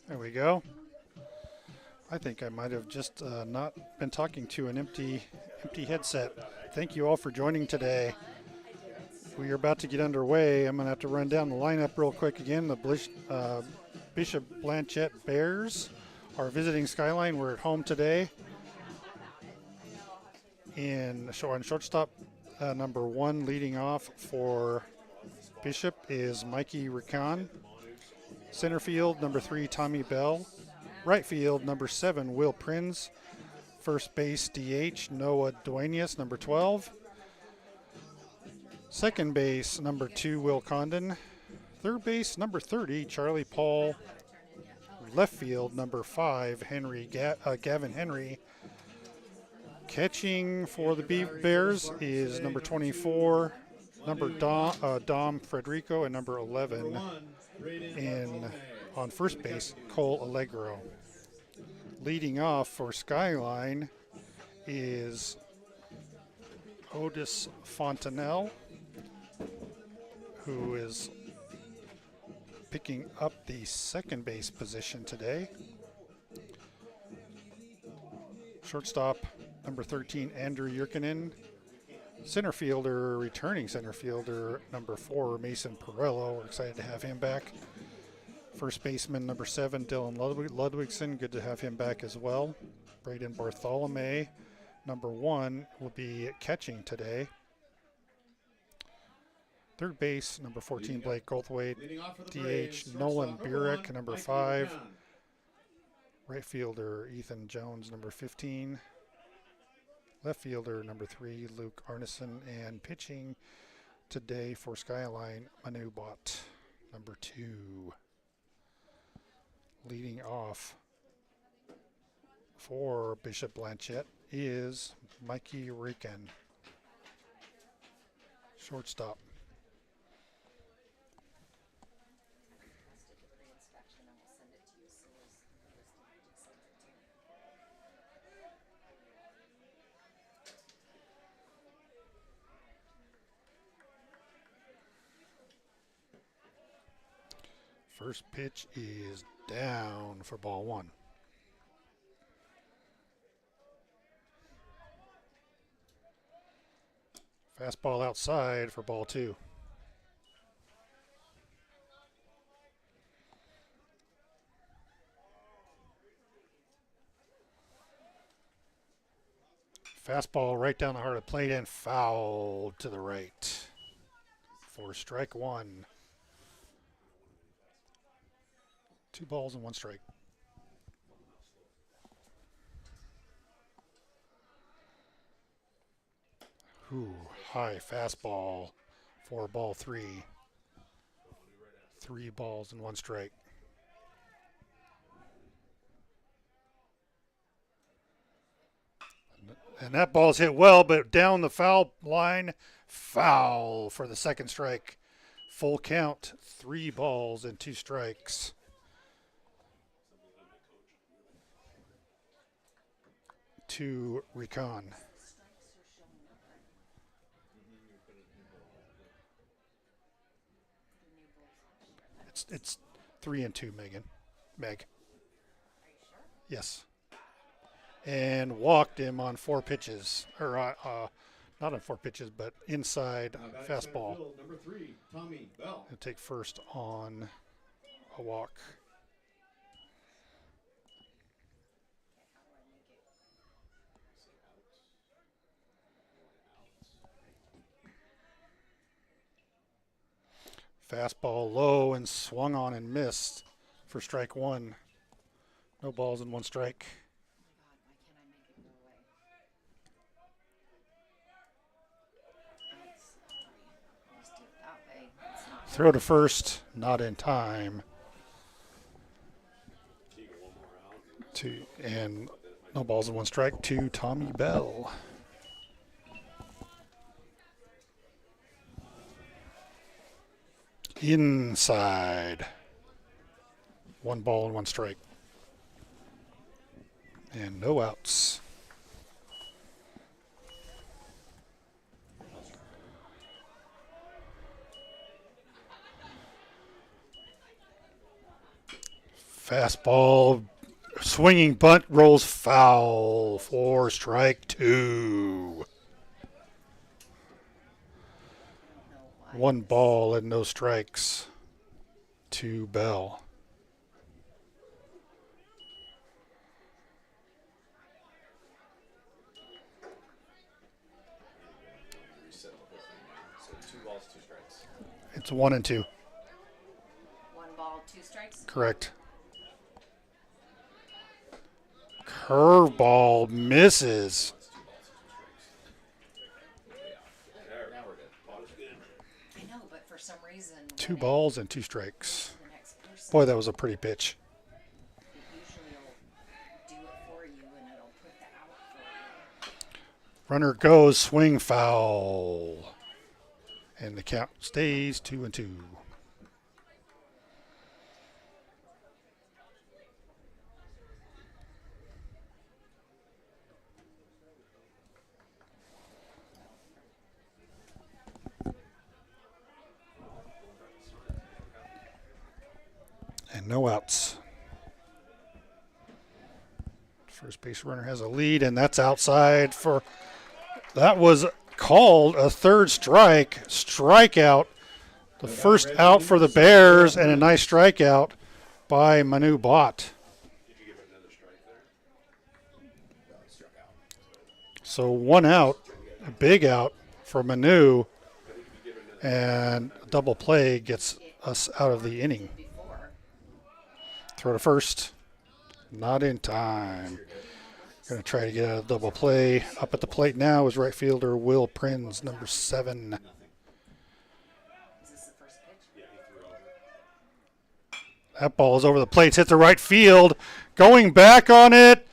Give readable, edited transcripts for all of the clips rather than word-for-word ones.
There we go. I think I might have just not been talking to an empty headset. Thank you all for joining today. We are about to get underway. I'm going to have to run down the lineup real quick again. The Bishop Blanchet Bears are visiting Skyline. We're at home today. On shortstop, number 1 leading off for Bishop is Mikey Rican. Center field, number 3, Tommy Bell. Right field, number 7, Will Prinz. First base, DH, Noah Duenas, number 12. Second base, number 2, Will Condon. Third base, number 30, Charlie Paul. Left field, number 5, Gavin Henry. Catching for the Bears is number 24, number Dom Frederico, and number 11 on first base, Cole Allegro. Leading off for Skyline is Otis Fontanelle, who is picking up the second base position today. Shortstop, number 13, Andrew Yurkinen. Returning center fielder, number 4, Mason Perello. We're excited to have him back. First baseman, number 7, Dylan Ludwigson. Good to have him back as well. Braden Bartholomew, number 1, will be catching today. Third base, number 14, Blake Goldthwait. DH, Nolan Burek, number 5. Right fielder, Ethan Jones, number 15. Left fielder, number 3, Luke Arneson. And pitching today for Skyline, Manu Bott, number 2. Leading off for Bishop Blanchet is Mikey Rican, shortstop. First pitch is down for ball one. Fastball outside for ball two. Fastball right down the heart of the plate and fouled to the right for strike one. 2 balls and 1 strike. Ooh, high fastball for ball 3. 3 balls and 1 strike. And that ball's hit well, but down the foul line, foul for the second strike. Full count, 3 balls and 2 strikes. To Recon. It's 3 and 2, Meg. Yes. And walked him on 4 pitches, or not on 4 pitches, but inside fastball. Number 3, Tommy Bell. He'll take first on a walk. Fastball low and swung on and missed for strike 1. No balls and 1 strike. Throw to first, not in time. And no balls and 1 strike to Tommy Bell. Inside. 1 ball and 1 strike. And no outs. Fastball, swinging bunt rolls foul for strike 2. 1 ball and no strikes to Bell. It's 1 and 2. 1 ball, 2 strikes? Correct. Curveball misses. I know, but for some reason... 2 balls and 2 strikes. Boy, that was a pretty pitch. It usually will do it for you, and it'll put the out for you. Runner goes, swing foul. And the count stays 2 and 2. And no outs. First base runner has a lead, and that's outside for... That was called a 3rd strike. Strikeout. The first out for the Bears, and a nice strikeout by Manu Bott. So 1 out, a big out for Manu, and a double play gets us out of the inning. Throw to first, not in time. Going to try to get a double play. Up at the plate now is right fielder Will Prinz, number 7. That ball is over the plate, hit the right field, going back on it,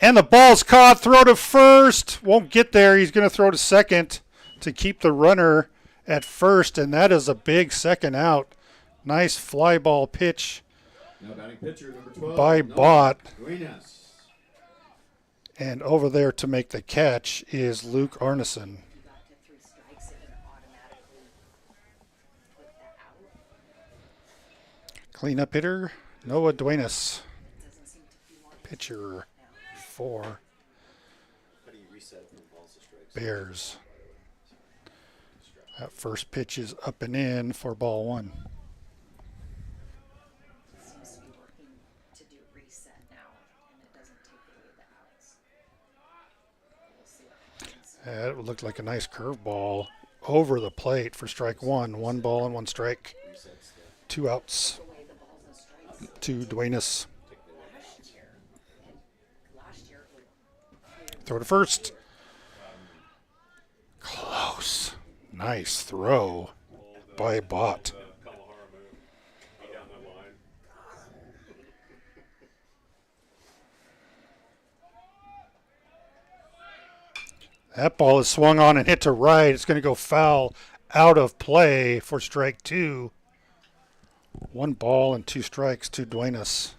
and the ball's caught. Throw to first, won't get there. He's going to throw to second to keep the runner at first, and that is a big second out. Nice fly ball pitch by Bott. And over there to make the catch is Luke Arneson. Cleanup hitter, Noah Duenas. Doesn't seem to be wanting Pitcher now. for How do you reset from balls to strikes? Bears. That first pitch is up and in for ball one. Seems to be working to do reset now, and it doesn't take away the outs. We'll see what happens. That looked like a nice curveball over the plate for strike one. 1 ball and 1 strike. Resets the 2 outs Take away the balls and strikes to Duenas. last year. And last year it would clear Throw to first. Close. Nice throw by Bott. That ball is swung on and hit to right. It's going to go foul out of play for strike 2. 1 ball and 2 strikes to Duenas.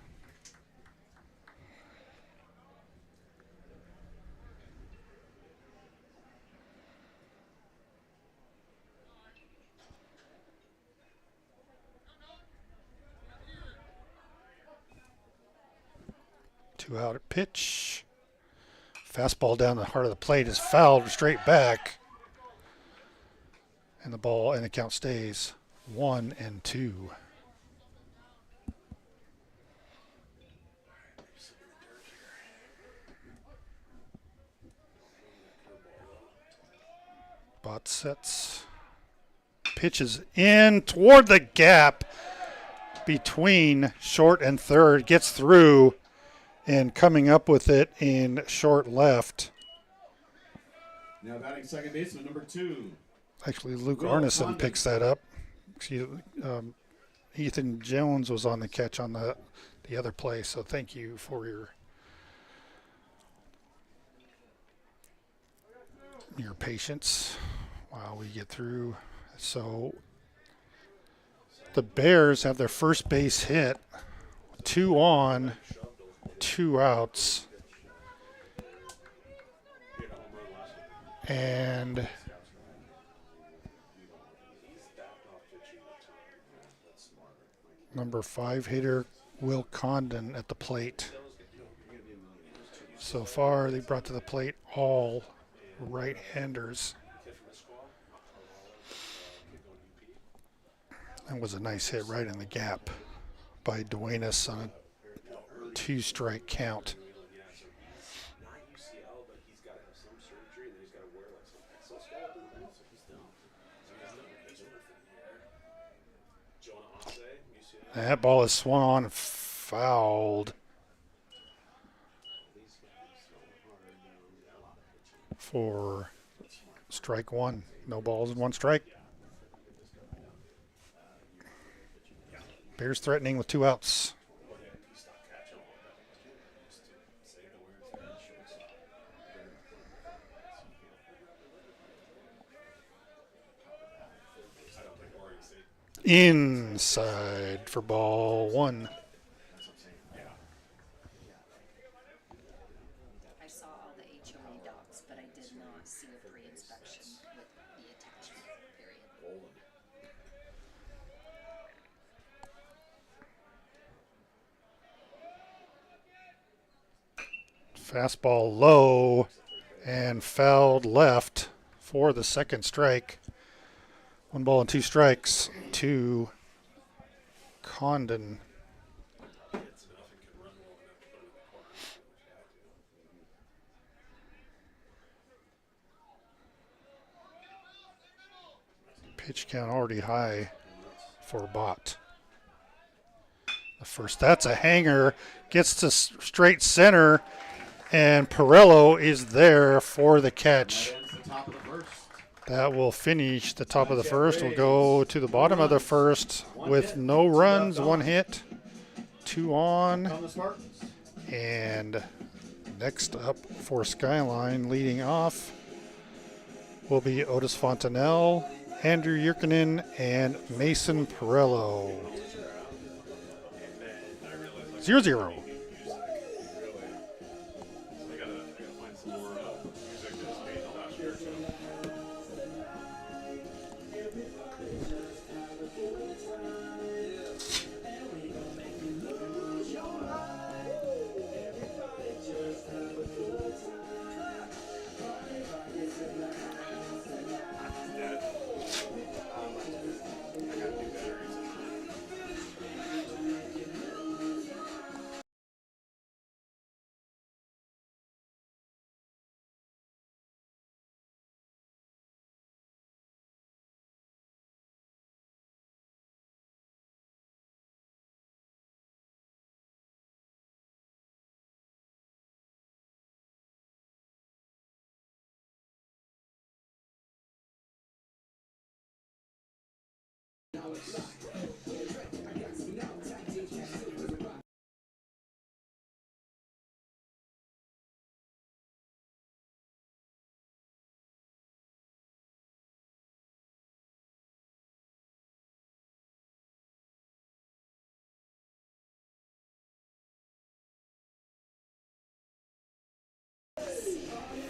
Two out at pitch. Fastball down the heart of the plate is fouled straight back. And the count stays 1-2. Bott sets. Pitches in toward the gap between short and third. Gets through and coming up with it in short left. Now batting second baseman number 2. Actually, Luke Will Arneson Condon. picks that up. Ethan Jones was on the catch on the other play, so thank you for your patience while we get through. So the Bears have their first base hit, 2 on, 2 outs, and number 5 hitter Will Condon at the plate. So far, they brought to the plate all right-handers. That was a nice hit right in the gap by Duenas on a 2-strike count. That ball is swung on and fouled for strike 1. No balls and 1 strike. Bears threatening with 2 outs. Inside for ball 1. I saw all the HOA docs, but I did not see a pre-inspection with the attachment period. Fastball low and fouled left for the second strike. 1 ball and 2 strikes to Condon. Pitch count already high for Bott. The first, that's a hanger, gets to straight center, and Pirello is there for the catch. Ends the top of the first. That will finish the top of the first. We'll go to the bottom of the first with no runs, 1 hit, 2 on. On the Spartans. And next up for Skyline, leading off, will be Otis Fontanelle, Andrew Yurkinen, and Mason Pirello. 0-0.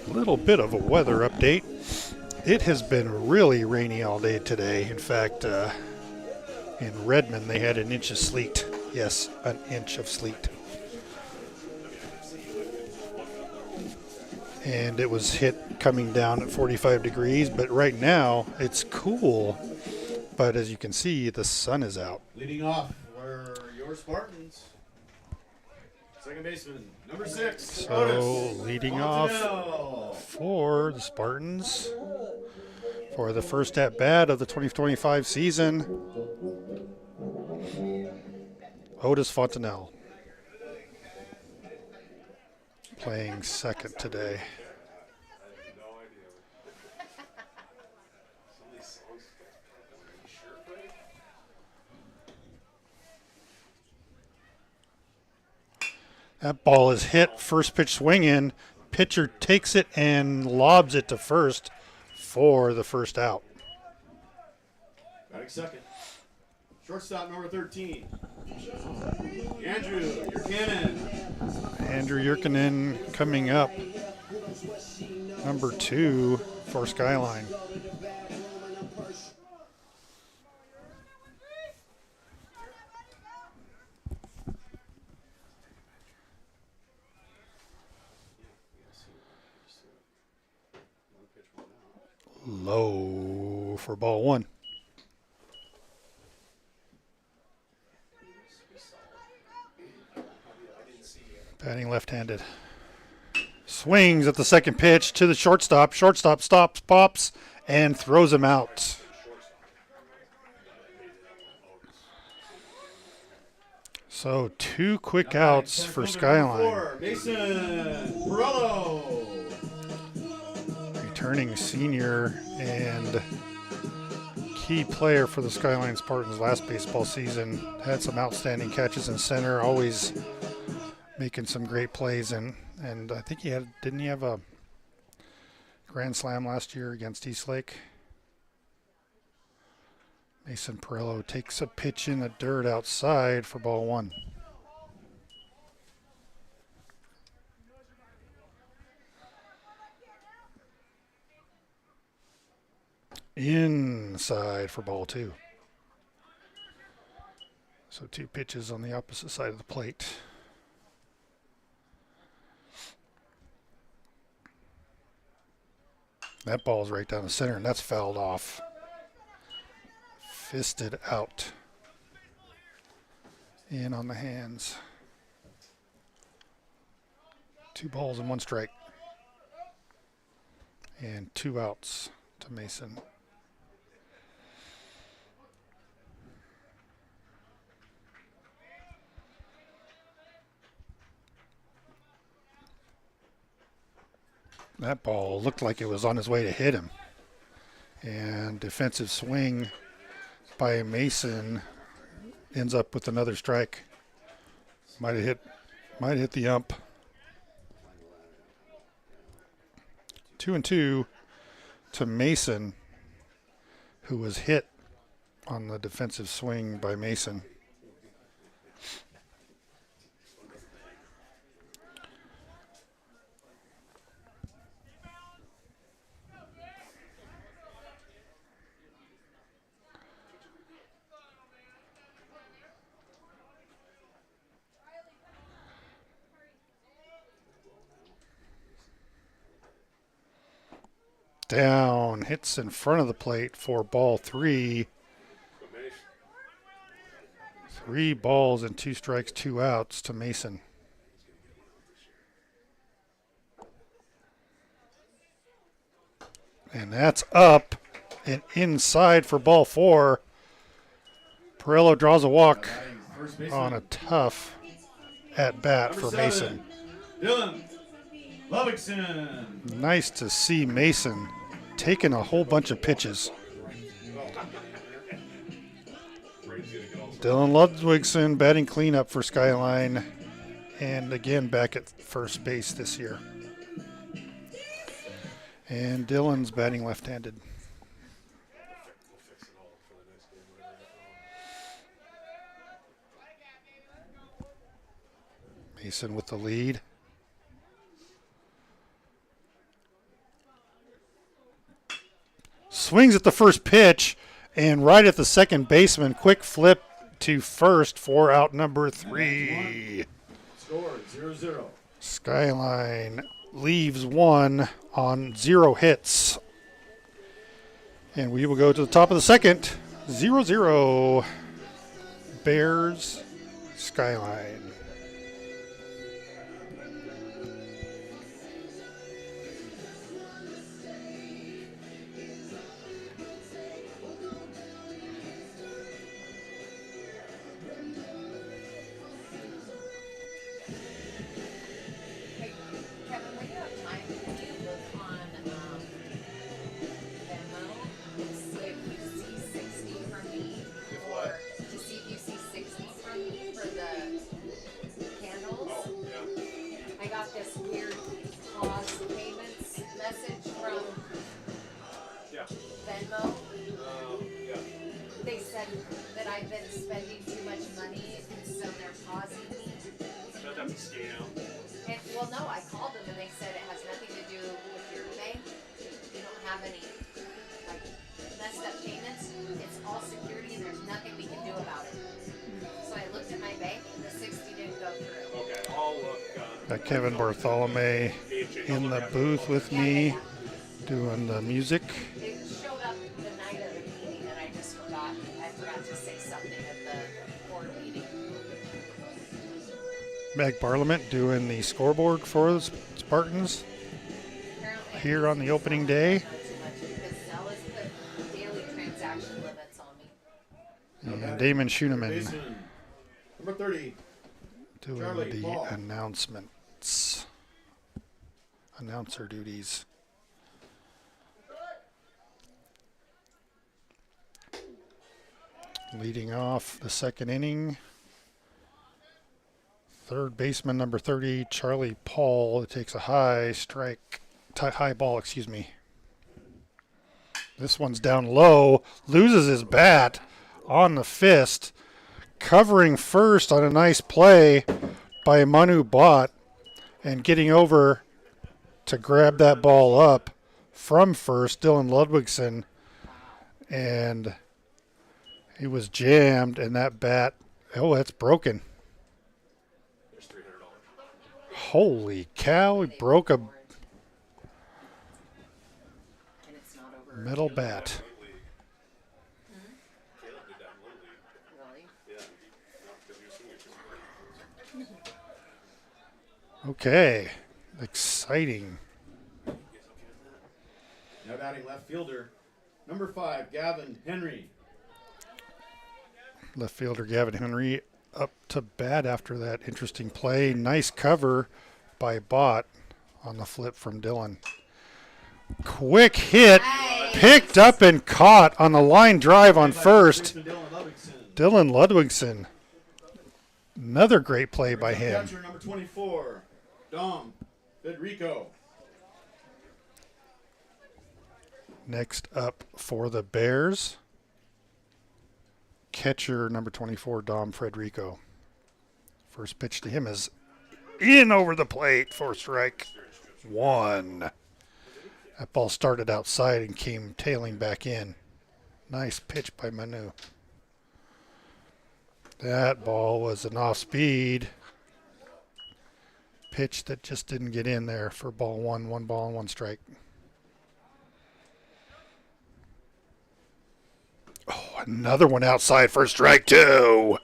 A little bit of a weather update. It has been really rainy all day today. In fact, in Redmond, they had an inch of sleet. Yes, an inch of sleet. And it was hit coming down at 45 degrees, but right now it's cool. But as you can see, the sun is out. Leading off were your Spartans. Second baseman, number 6. So Otis leading Fontenelle. off for the Spartans for the first at bat of the 2025 season, Otis Fontenelle, playing second today. That ball is hit, first pitch swing in, pitcher takes it and lobs it to first for the first out. Batting second. Shortstop number 13. Andrew Yurkanin. Andrew Yurkanin coming up, number 2 for Skyline. Low for ball 1. Batting left-handed. Swings at the second pitch to the shortstop. Shortstop stops, pops, and throws him out. So 2 quick outs for Skyline. Mason Perello. Returning senior and key player for the Skyline Spartans last baseball season. Had some outstanding catches in center, always making some great plays, and I think didn't he have a grand slam last year against Eastlake? Mason Perello takes a pitch in the dirt outside for ball 1. Inside for ball 2. So 2 pitches on the opposite side of the plate. That ball's right down the center, and that's fouled off. Fisted out. In on the hands. 2 balls and 1 strike. And 2 outs to Mason. That ball looked like it was on his way to hit him. And defensive swing by Mason ends up with another strike. Might have hit the ump. 2-2 to Mason, who was hit on the defensive swing by Mason. Down, hits in front of the plate for ball 3. 3 balls and 2 strikes, 2 outs to Mason. And that's up and inside for ball 4. Perello draws a walk on a tough at bat for Mason. Dylan Lovickson. Nice to see Mason taking a whole bunch of pitches. Dylan Ludwigson batting cleanup for Skyline, and again back at first base this year. And Dylan's batting left-handed. Mason with the lead. Swings at the first pitch, and right at the second baseman, quick flip to first for out number 3. Score 0-0. Skyline leaves 1 on 0 hits. And we will go to the top of the second. 0-0. Bears, Skyline. Kevin, when you have time, can you look on Venmo and see if you see 60 from me? Or to see if you see 60 from me for the candles? I got this weird pause payments message from Venmo. They said that I've been spending too much money, and so they're pausing me. That's a scam. And, well, no, I called them and they said it has nothing to do with your bank. You don't have any, like, messed up payments. It's all security and there's nothing we can do about it. So I looked at my bank and the 60 didn't go through. Okay, I'll look. Got Kevin Bartholomew in the booth with me doing the music. It showed up the night of the meeting and I just forgot. I forgot to say something at the board meeting. Meg Parliament doing the scoreboard for the Spartans Apparently, here on the opening day. not too much because Zella's put daily transaction limits on me. And Damon Schooneman Baseman, number 30. doing Charlie the Paul. announcements. Announcer duties. Leading off the second inning. Third baseman number 30, Charlie Paul, takes a high ball, excuse me. This one's down low, loses his bat on the fist, covering first on a nice play by Manu Bott, and getting over to grab that ball up from first, Dylan Ludwigson, and he was jammed, and that bat, that's broken. There's $300. Holy cow, he broke a And it's not over. metal bat. Caleb did that in Little League. Really? Yeah. Not because he was senior. Okay, exciting. Now batting left fielder, number 5, Gavin Henry. Left fielder Gavin Henry up to bat after that interesting play. Nice cover by Bott on the flip from Dylan. Quick hit, picked up and caught on the line drive on first. Baseman Dylan Ludwigson. Dylan Ludwigson. Another great play by him. Catcher number 24, Dom Federico. Next up for the Bears, catcher number 24, Dom Federico. First pitch to him is in over the plate for strike 1. That ball started outside and came tailing back in. Nice pitch by Manu. That ball was an off-speed pitch that just didn't get in there for ball 1, 1 ball and 1 strike. Oh, another one outside for strike 2.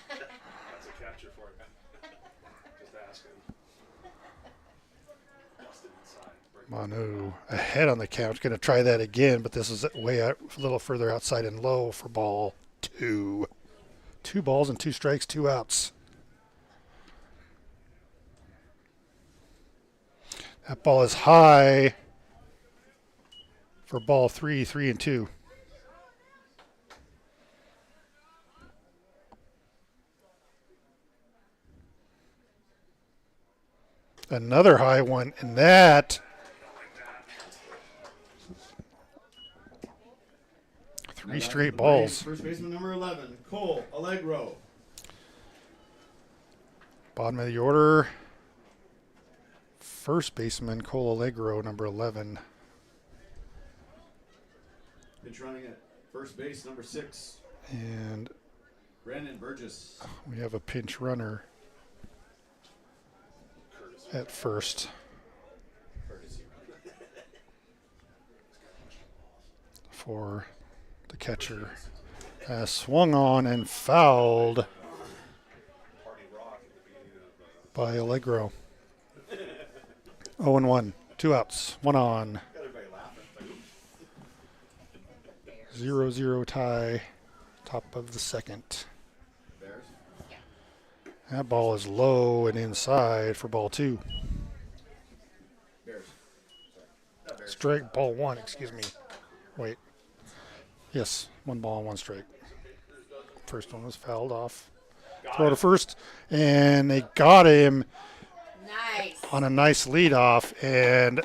That's a catcher for you. Just asking. Busted inside. Break. Manu ahead on the count. Going to try that again, but this is way out, a little further outside and low for ball 2. 2 balls and 2 strikes, 2 outs. That ball is high for ball 3, 3 and 2. Another high one, and that three straight balls. First baseman number 11, Cole Allegro. Bottom of the order. First baseman Cole Allegro, number 11. Pinch running at first base, number 6, And Brandon Burgess. we have a pinch runner at first for the catcher. Swung on and fouled by Allegro. 0-1. 2 outs. 1 on. 0-0 tie. Top of the second. Bears. That ball is low and inside for ball 2. Bears. Not Bears. Strike ball 1, excuse me. Wait. Yes, 1 ball and 1 strike. First one was fouled off. Throw to first, and they got him Nice. on a nice leadoff, and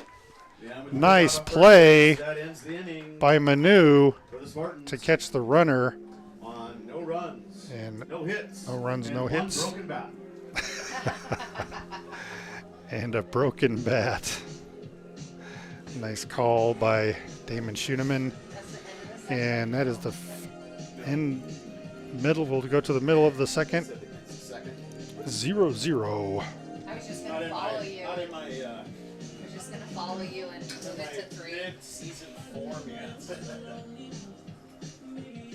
Yeah, but nice not up play first. That ends the inning by Manu for the Spartans to catch the runner, on no runs, and no hits, no runs, and no one hits. broken bat. and a broken bat. Nice call by Damon Schuneman, and that is the end middle. We'll go to the middle of the second. 0-0. I was just gonna follow you. Not in my I was just gonna follow you and move it to 3. mid-season form yet.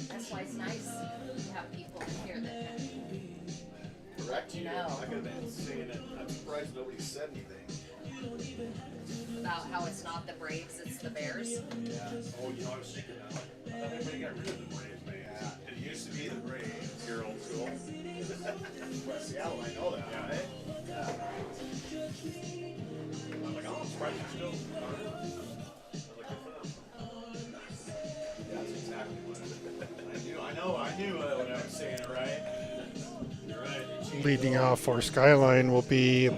That's why it's nice to have people here that can Correct you. No. I could have been saying it. I'm surprised nobody said anything. about how it's not the Braves, it's the Bears. Yeah. Oh, you know, I was thinking that. I thought everybody got rid of the Braves, man. Yeah. It used to be the Braves. You're old school. West Seattle, I know that. Yeah. Right? Yeah. I'm like, oh, I'm surprised you're still. I'm like, good for them. That's exactly what I knew what I was saying, right? You're right. Leading off for Skyline will be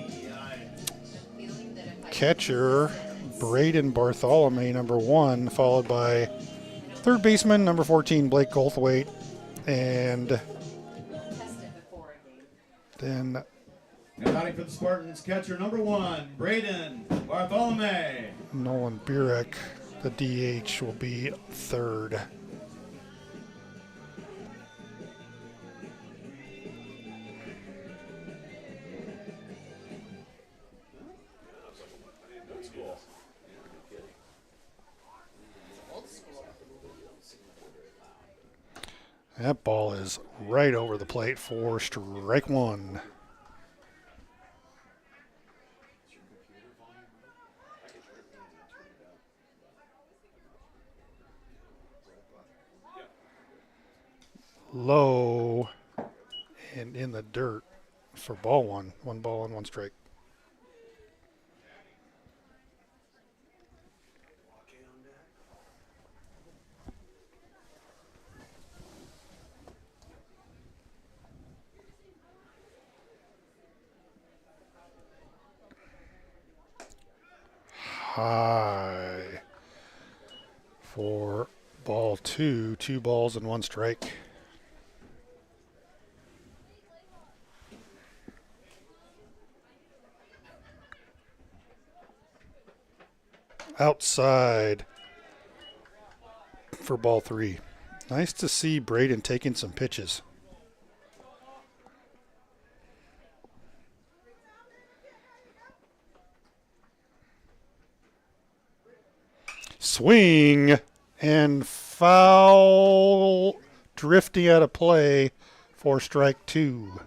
Feeling that if I catcher Braden Bartholomew, number 1, followed by third baseman, number 14, Blake Goldthwait, and test it before a game. then Now batting for the Spartans, catcher number 1, Braden Bartholomew. Nolan Burek, the DH, will be third. Old school. That ball is right over the plate for strike 1. Low and in the dirt for ball 1. 1 ball and 1 strike. High for ball 2. 2 balls and 1 strike. Outside for ball 3. Nice to see Braden taking some pitches. Swing and foul, drifting out of play for strike 2.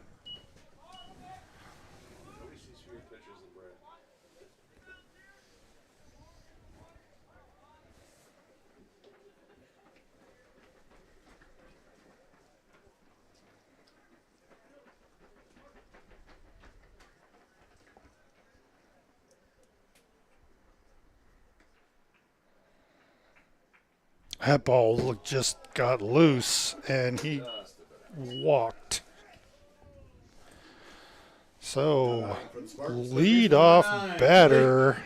Nobody sees fewer pitches than Brett. That ball just got loose and he Just a bit. walked. So, For the Spartans, lead number off 9, batter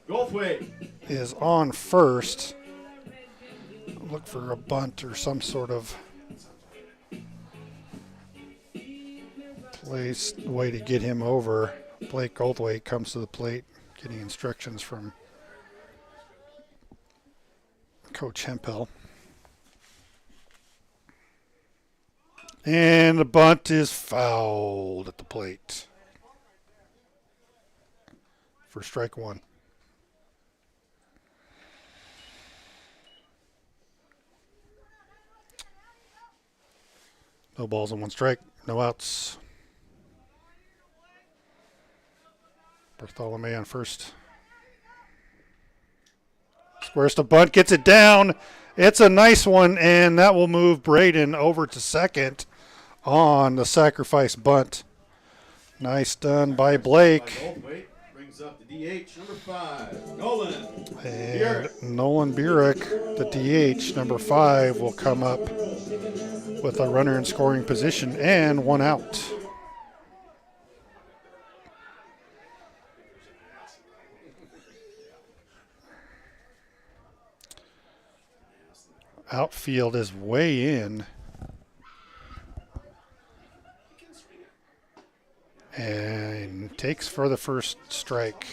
Goldthwait. is on first. Look for a bunt or some sort of way to get him over. Blake Goldthwait comes to the plate, getting instructions from Coach Hempel. And the bunt is fouled at the plate for strike one. No balls and one strike, no outs. Bartholomew on first. Squares to bunt, gets it down. It's a nice one, and that will move Braden over to second on the sacrifice bunt. Nice done by Blake. Goldthwait brings up the DH, number 5, Nolan. And Nolan Burek, the DH, number 5, will come up with a runner in scoring position and one out. Outfield is way in. And takes for the first strike.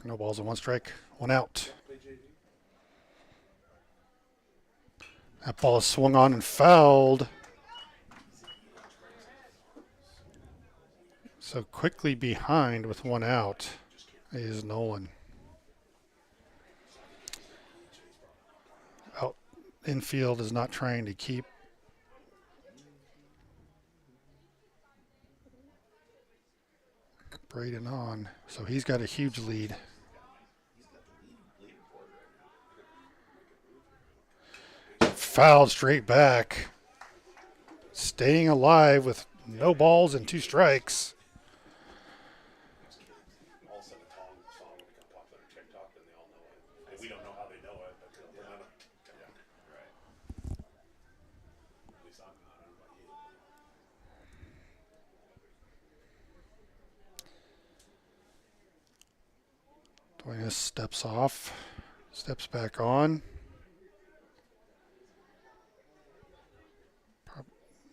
No balls and one strike, one out. That ball is swung on and fouled. So quickly behind with one out is Nolan. Out infield is not trying to keep Braden on, so he's got a huge lead. Fouled straight back. Staying alive with no balls and two strikes. All of a sudden, a song will become popular on TikTok, and they all know it. And we don't know how they know it, but they're not. Yeah, right. At least I'm not. I don't know about you. Duenas steps off, steps back on.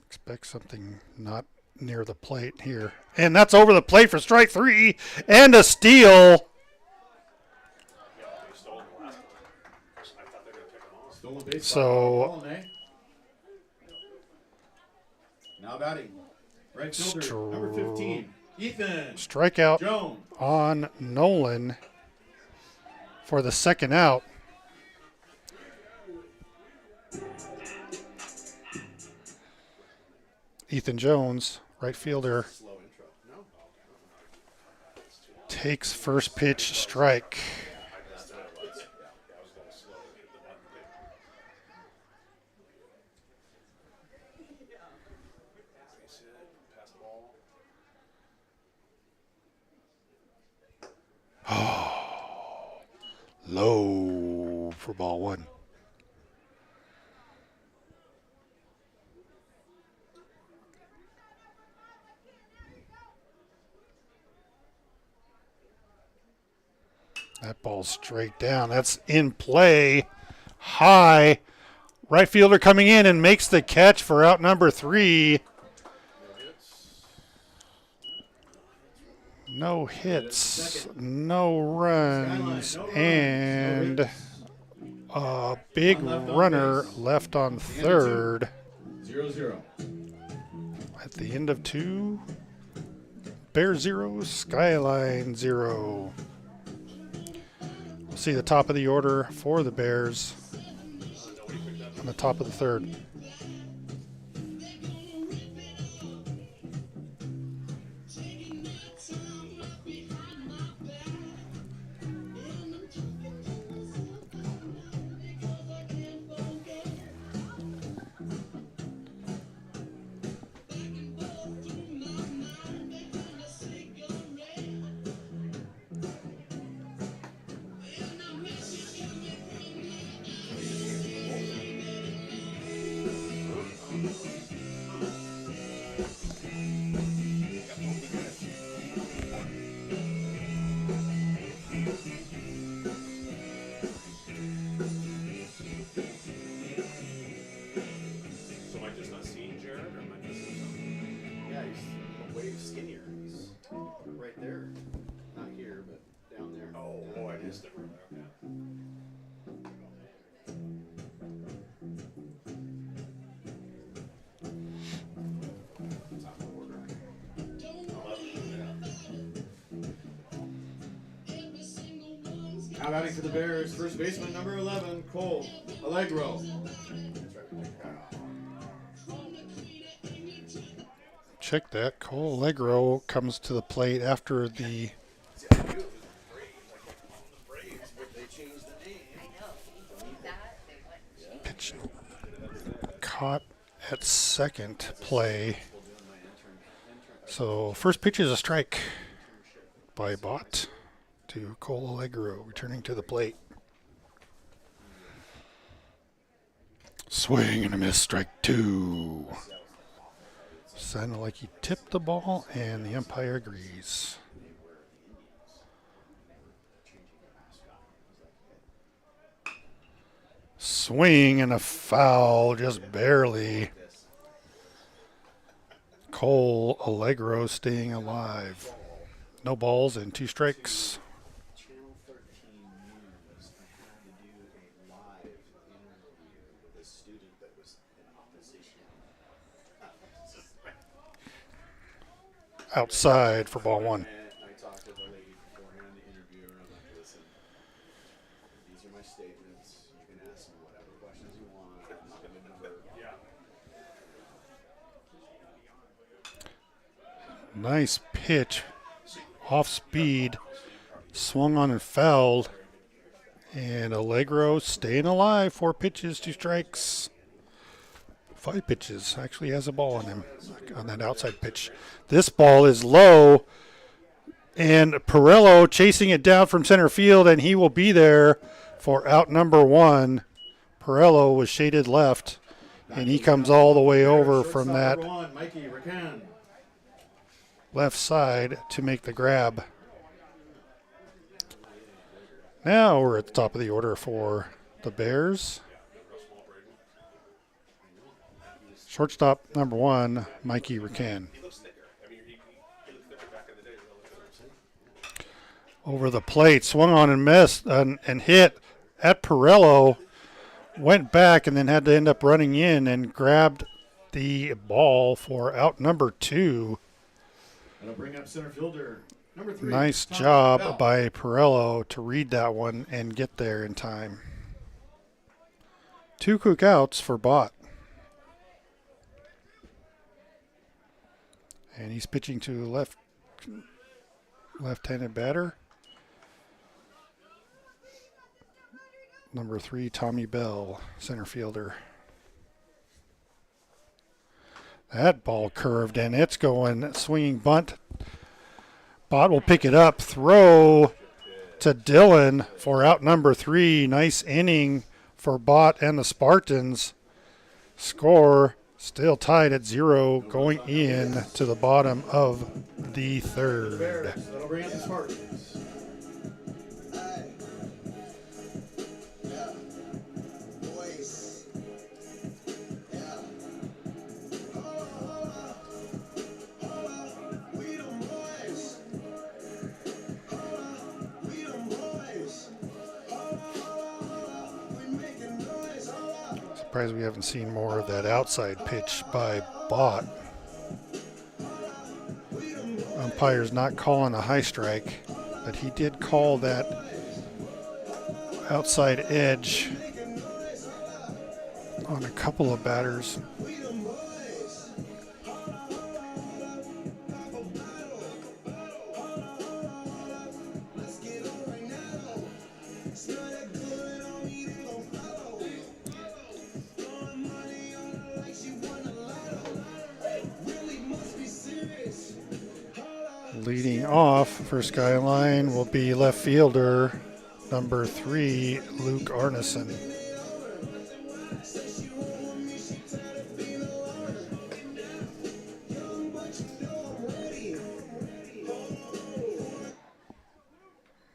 Expect something not near the plate here. And that's over the plate for strike three and a steal. Yeah, they stole the last one. I thought they were going to take them off. Stolen base So- by Varsity. Now batting, right fielder, number 15, Ethan Strikeout Jones. on Nolan for the second out. Ethan Jones, right fielder, Slow intro. No? takes first pitch strike. I missed it. Yeah, I was going slow. Hit the button. Base hit. Pass the ball. Low for ball one. That ball's straight down. That's in play. High. Right fielder coming in and makes the catch for out number 3. No hits, no runs, and a big runner left on third 0-0. at the end of 2. Bear 0, Skyline 0. We'll see the top of the order for the Bears on the top of the third. he's way skinnier. He's right there. Not here, but down there. Oh, I missed it. Okay. Top of the order. 11, yeah. Now batting for the Bears, first baseman number 11, Cole Allegro. Check that. Cole Allegro comes to the plate after the See, I knew it was the Braves. I kept calling them Braves, but they changed the name. I know. Can you believe that? They went pitch caught at second play. So first pitch is a strike by Bott to Cole Allegro, returning to the plate. Swing and a miss, strike two. Sounded like he tipped the ball, and the umpire agrees. Swing and a foul, just barely. Cole Allegro staying alive. No balls and two strikes. Channel 13 News, I had to do a live interview with a student that was in opposition. Outside for ball one. And I talked to the lady beforehand, the interviewer, and I'm like, listen, these are my statements. You can ask me whatever questions you want. I'm not going to divert. Yeah. Nice pitch. Off speed. Swung on and fouled. And Allegro staying alive. 4 pitches, 2 strikes. 5 pitches. Actually has a ball on him on that outside pitch. This ball is low. And Pirello chasing it down from center field, and he will be there for out number 1. Pirello was shaded left, and he comes all the way over from that Number 1, Mikey Rakan. left side to make the grab. Now we're at the top of the order for the Bears. Shortstop number 1, Mikey Rakan. He looks thicker. I mean, he looked thicker back in the day. Over the plate, swung on and missed and hit at Pirello. Went back and then had to end up running in and grabbed the ball for out number 2. That'll bring up center fielder number 3. Nice Tom job Bell. by Pirello to read that one and get there in time. 2 quick outs for Bott. And he's pitching to left-handed batter. Number 3, Tommy Bell, center fielder. That ball curved, and it's going swinging bunt. Bott will pick it up. Throw to Dillon for out number 3. Nice inning for Bott and the Spartans. Score still tied at 0 going in to the bottom of the third. Bears. That'll bring up the Spartans. Surprised we haven't seen more of that outside pitch by Bott. Umpire's not calling a high strike, but he did call that outside edge on a couple of batters. Leading off for Skyline will be left fielder number 3, Luke Arneson.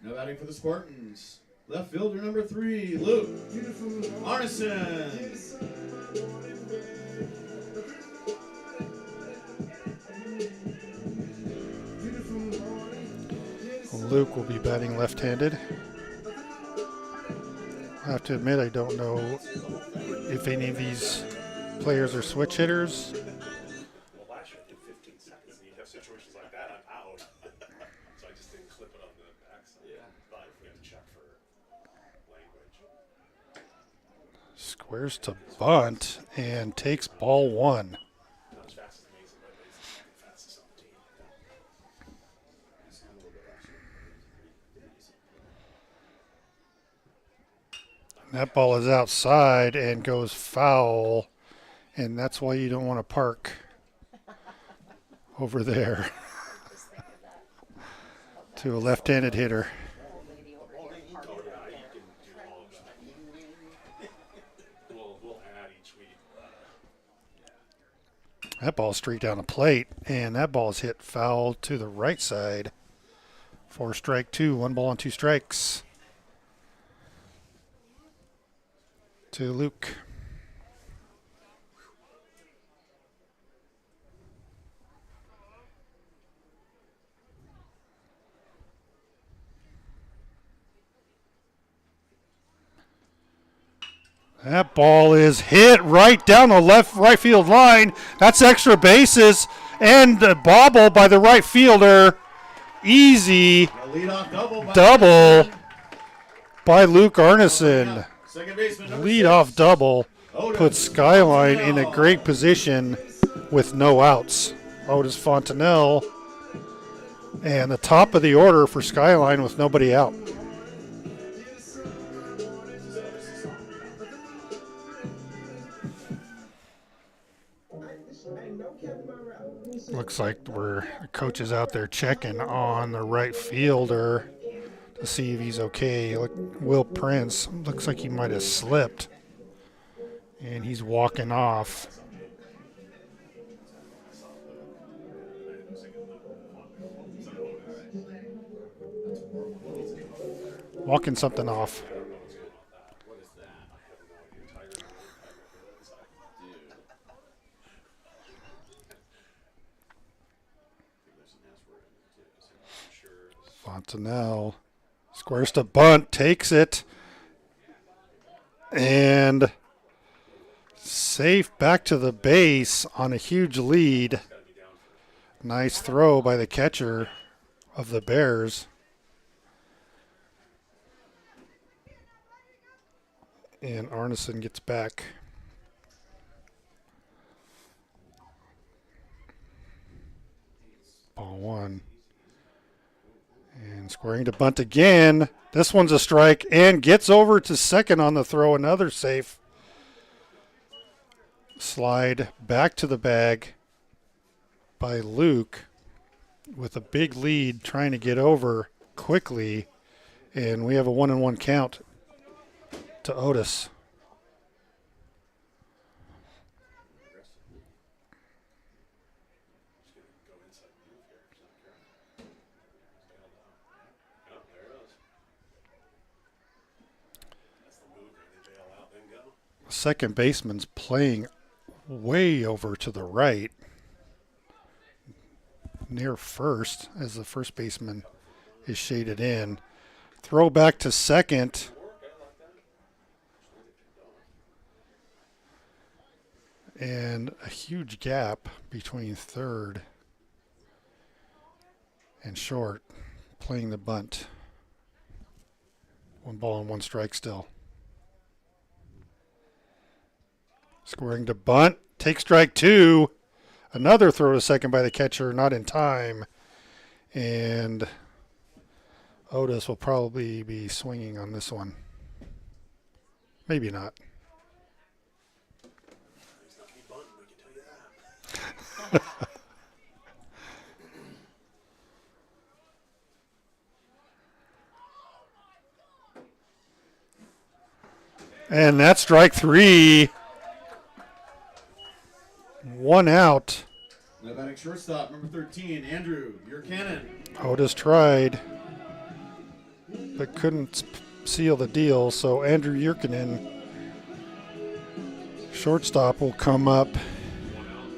Now batting for the Spartans, left fielder number 3, Luke Arneson. Luke will be batting left-handed. I have to admit, I don't know if any of these players are switch hitters. Well, last year I did 15 seconds, and you have situations like that, I'm out. So I just didn't clip it on the backside. Yeah. But we have to check for language. Squares to bunt and takes ball one. Not as fast as Mason, but Mason's the fastest on the team. He's kind of a little bit last year. That ball is outside and goes foul, and that's why you don't want to park over there Just think of that. to a left-handed hitter. Old lady over here parked. Oh, yeah, you can do all of that. We'll add each week. That ball straight down the plate, and that ball is hit foul to the right side for strike two. 1 ball and 2 strikes to Luke. That ball is hit right down the right field line. That's extra bases and a bobble by the right fielder. Easy A leadoff double. double by Luke Arneson. Second baseman. number Leadoff 6. double Otis puts Skyline in a great position with no outs. Otis Fontenelle and the top of the order for Skyline with nobody out. Looks like the coach is out there checking on the right fielder to see if he's okay. Look, Will Prince looks like he might have slipped, and he's walking off. Walking something off. What is that? Dude. I think there's an S word in there too. Fontenelle squares to bunt, takes it, and safe back to the base on a huge lead. Nice throw by the catcher of the Bears. And Arneson gets back. Ball one. And squaring to bunt again. This one's a strike and gets over to second on the throw. Another safe. Slide back to the bag by Luke with a big lead trying to get over quickly. And we have a 1-1 count to Otis. Second baseman's playing way over to the right near first as the first baseman is shaded in. Throw back to second. And a huge gap between third and short, playing the bunt. 1 ball and 1 strike still. Squaring to bunt, take strike 2. Another throw to second by the catcher, not in time. And Otis will probably be swinging on this one. Maybe not. And that's strike 3. 1 out. Now batting shortstop, number 13, Andrew Buchanan. Otis tried, but couldn't seal the deal. So Andrew Yurkinen, shortstop, will come up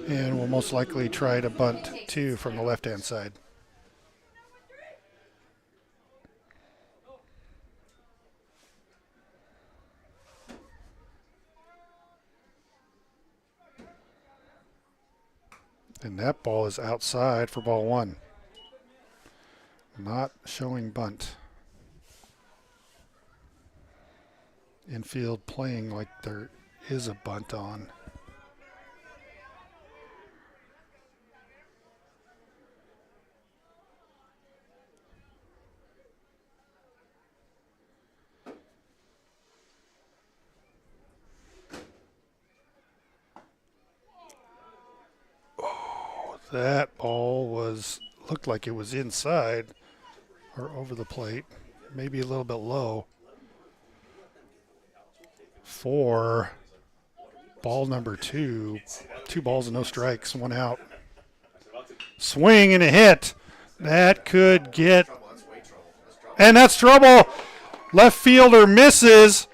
and will most likely try to bunt 2 from the left-hand side. And that ball is outside for ball one. Not showing bunt. Infield playing like there is a bunt on. That ball looked like it was inside or over the plate, maybe a little bit low. For ball number 2, 2 balls and no strikes, 1 out. Swing and a hit. That could get, and that's trouble. Left fielder misses,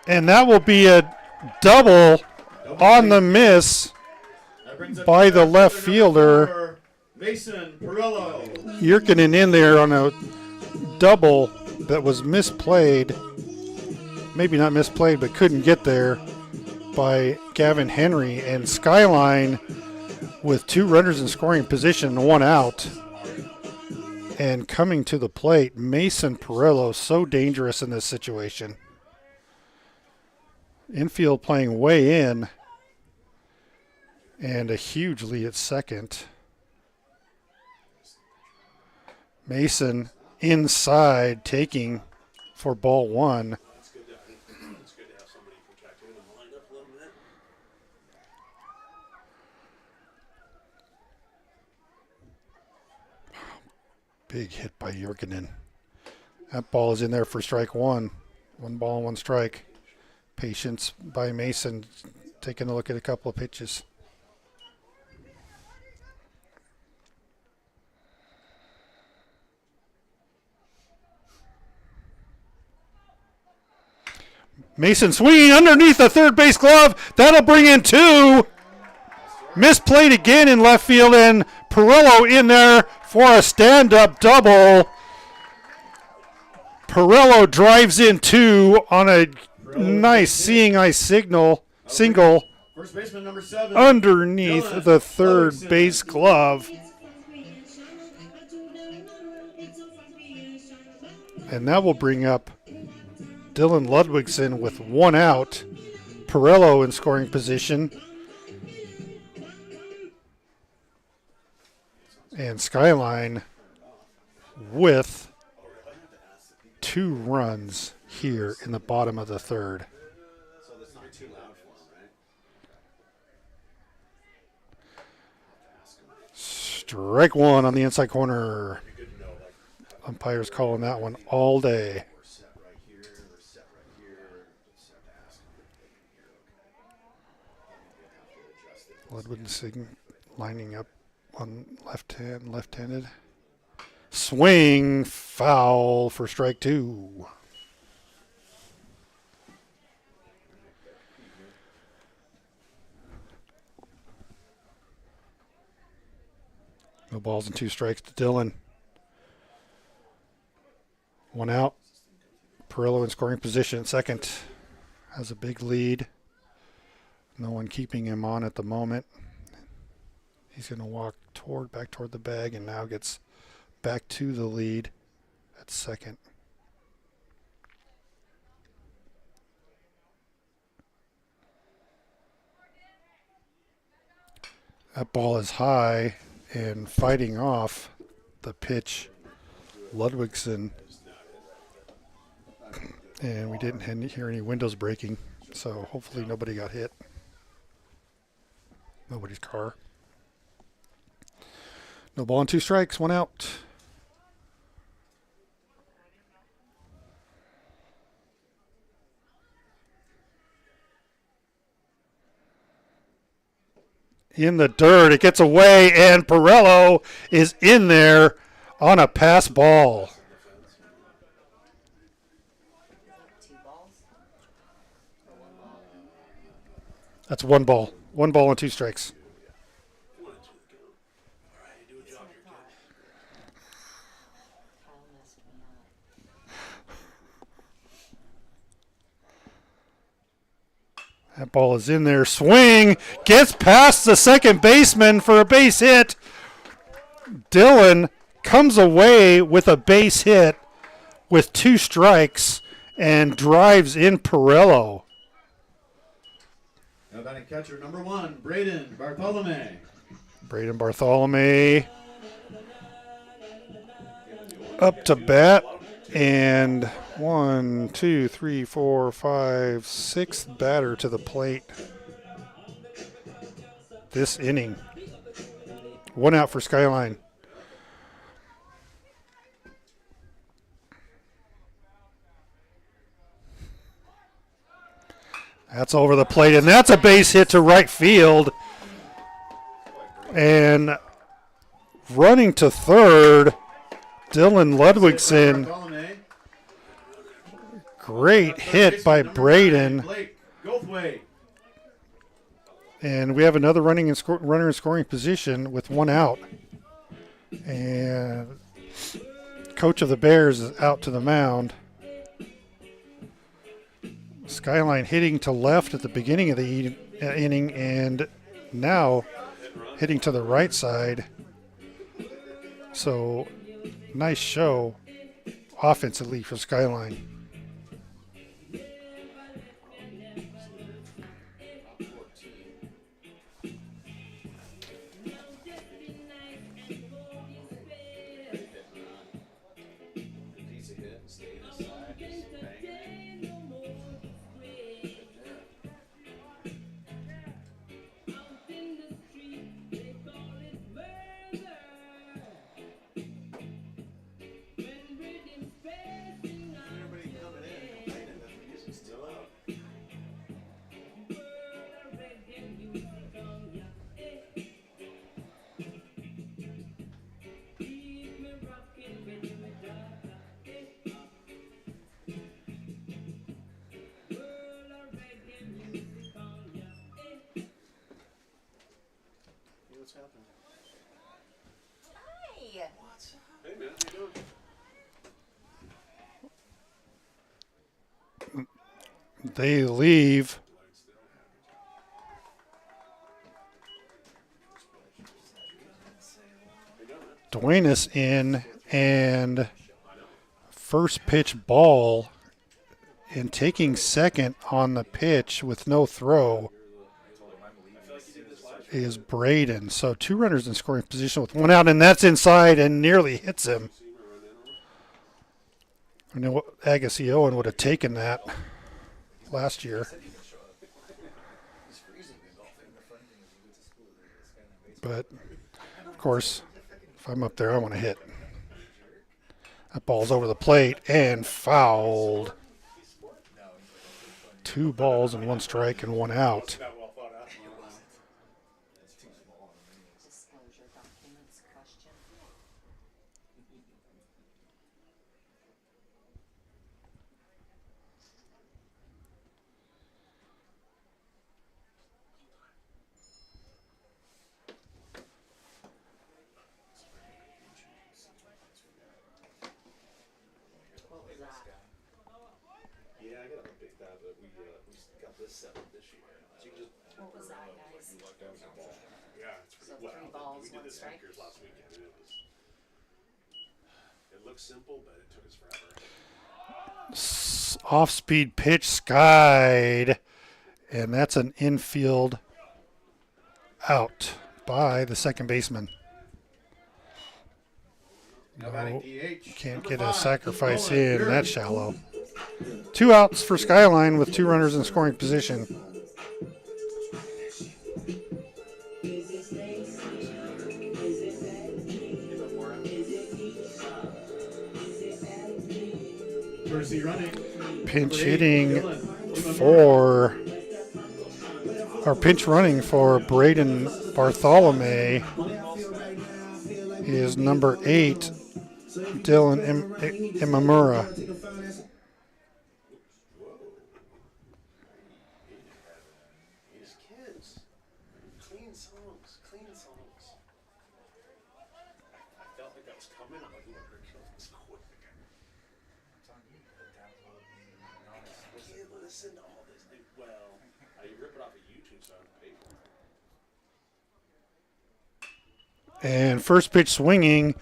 and that will be a double on the miss by the left fielder. Mason Perillo. Yerkinen in there on a double that was misplayed. Maybe not misplayed, but couldn't get there by Gavin Henry. And Skyline with 2 runners in scoring position, 1 out. And coming to the plate, Mason Perillo, so dangerous in this situation. Infield playing way in. And a huge lead at second. Mason inside taking for ball 1. It's good to have somebody from Chattanooga lined up a little bit. Big hit by Yerkinen. That ball is in there for strike 1. 1 ball and 1 strike. Patience by Mason, taking a look at a couple of pitches. Mason swinging underneath the third base glove. That'll bring in 2. Misplayed again in left field, and Perillo in there for a stand-up double. Perillo drives in 2 on a nice seeing eye single First baseman number 7. underneath Dylan the third Ludwigson. base glove. And that will bring up Dylan Ludwigson with 1 out. Perillo in scoring position. And Skyline with 2 runs here in the bottom of the third. So that's not too loud for him, right? Strike 1 on the inside corner. Umpire's calling that one all day. We're set right here. We're set right here. Just have to ask him if they can hear okay. Ludwigson lining up on left-handed. Swing, foul for strike 2. No balls and 2 strikes to Dylan. 1 out. Perillo in scoring position at second. Has a big lead. No one keeping him on at the moment. He's going to walk back toward the bag and now gets back to the lead at second. That ball is high and fighting off the pitch. Ludwigson. And we didn't hear any windows breaking, so hopefully nobody got hit. Nobody's car. No ball and 2 strikes, 1 out. In the dirt, it gets away, and Perillo is in there on a pass ball. 2 balls. That's 1 ball. 1 ball and 2 strikes. Kyle messed me up. That ball is in there. Swing. Gets past the second baseman for a base hit. Dylan comes away with a base hit with 2 strikes and drives in Pirello. Now batting catcher number 1, Braden Bartholomew. Braden Bartholomew up to bat, and 1, 2, 3, 4, 5, 6th batter to the plate this inning. 1 out for Skyline. That's over the plate, and that's a base hit to right field. And running to third, Dylan Ludwigson. Great hit by Braden. And we have another runner in scoring position with 1 out. And coach of the Bears is out to the mound. Skyline hitting to left at the beginning of the inning, and now hitting to the right side. So nice show offensively for Skyline. They leave. Duenas in, and first pitch ball, and taking second on the pitch with no throw is Braden. So 2 runners in scoring position with 1 out, and that's inside and nearly hits him. I know Agassi Owen would have taken that last year. But, of course, if I'm up there, I want to hit. That ball's over the plate and fouled. 2 balls and 1 strike and 1 out. What was that, guys? Yeah, it's pretty So well. 3 balls, We did 1 the strike. speakers last weekend, and it looked simple, but it took us forever. Off-speed pitch skied, and that's an infield out by the second baseman. No, can't get a sacrifice in. That's shallow. 2 outs for Skyline with 2 runners in scoring position. Pinch hitting for, or pinch running for Braden Bartholomew is number 8, Dylan Imamura. These kids. Clean songs. I felt like that was coming. I'm like, we're going to kill this quick. I can't listen to all this. Well, You rip it off of YouTube, so I don't pay for it. And first pitch swinging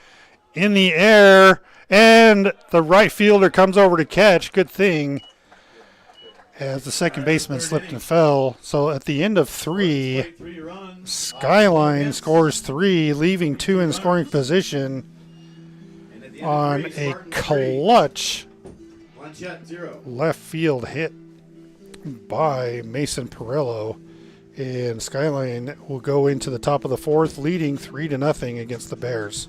in the air, and the right fielder comes over to catch. Good thing, as the second baseman slipped and fell. So at the end of 3, 3 runs. Skyline scores 3, leaving 2 in scoring position And at the end on of 3, a Spartans 3, clutch Blanchet 0. left field hit by Mason Perillo. And Skyline will go into the top of the 4th, leading 3-0 against the Bears.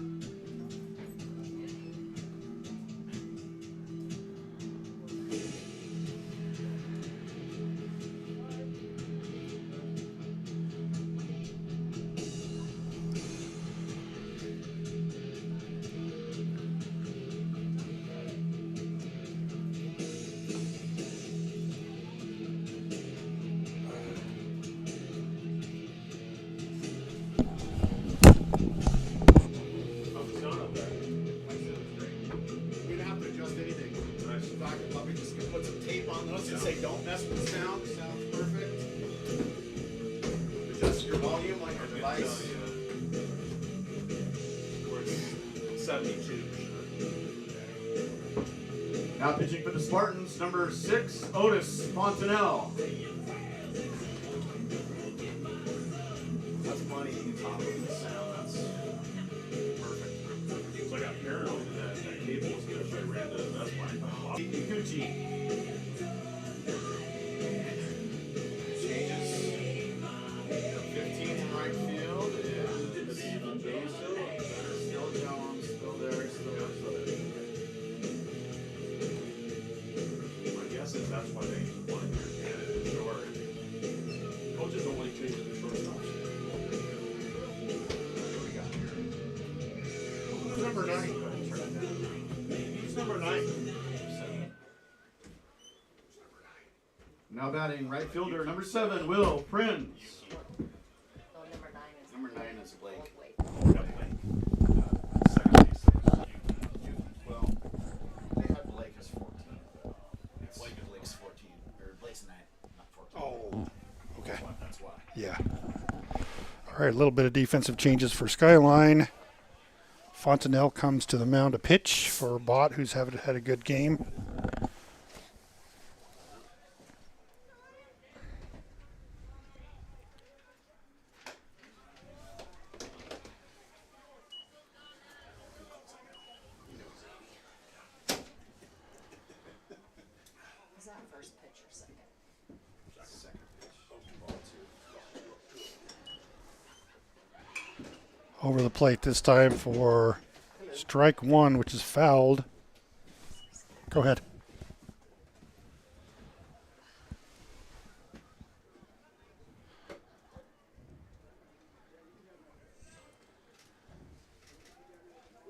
We don't have to adjust anything. We just gonna put some tape on those and say, don't mess with the sound. Sounds perfect. Adjust your volume on your device. Where it's 72. Now pitching for the Spartans, number 6, Otis Fontanelle. That's funny, you can top of the sound. That's perfect. It's like I'm paranoid that cable was going to show random. That's why. Ikuchi. Changes. 15 in right field. And Stephen Jones still Jones, still there, still there. My guess is that's why they wanted their candidate short. Coaches don't like changing the shortstops. What do we got here? Who's number 9? Go ahead and turn it down. Who's number 9? Now batting right fielder, number 7, Will Prince. Oh, number 9 is. Number 9 is Blake. Wait. Second base. Well, they had Blake as 14. Blake's 14. Or Blake's 9, not 14. Oh, okay. That's why. Yeah. All right, a little bit of defensive changes for Skyline. Fontanelle comes to the mound to pitch for Bott, who's had a good game. Was that first pitch or second? Second pitch. Ball 2. Over the plate this time for strike 1, which is fouled. Go ahead.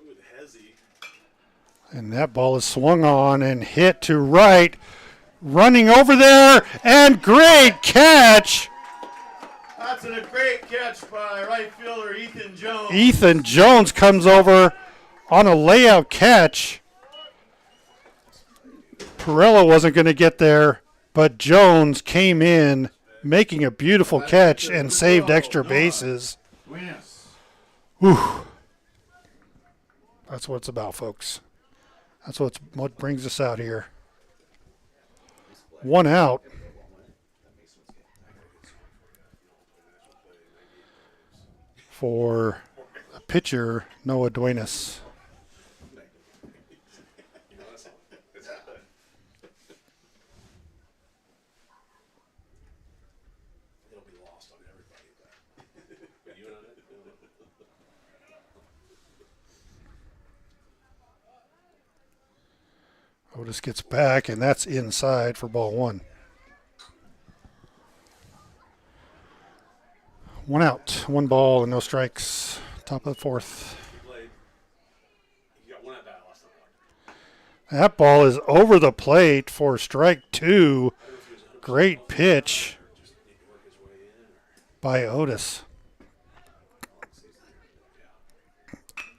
Ooh, the hezzy. And that ball is swung on and hit to right. Running over there, and great catch. That's a great catch by right fielder Ethan Jones. Ethan Jones comes over on a layout catch. Perillo wasn't going to get there, but Jones came in, making a beautiful catch and saved extra bases. Buenas. Whew. That's what it's about, folks. That's what brings us out here. 1 out. For a pitcher, Noah Duenas. It'll be lost on everybody. But you and I, Otis gets back, and that's inside for ball 1. 1 out, 1 ball, and no strikes. Top of the 4th. he played. He got one at bat last time. That ball is over the plate for strike 2. Great pitch Just need to work his way in. by Otis.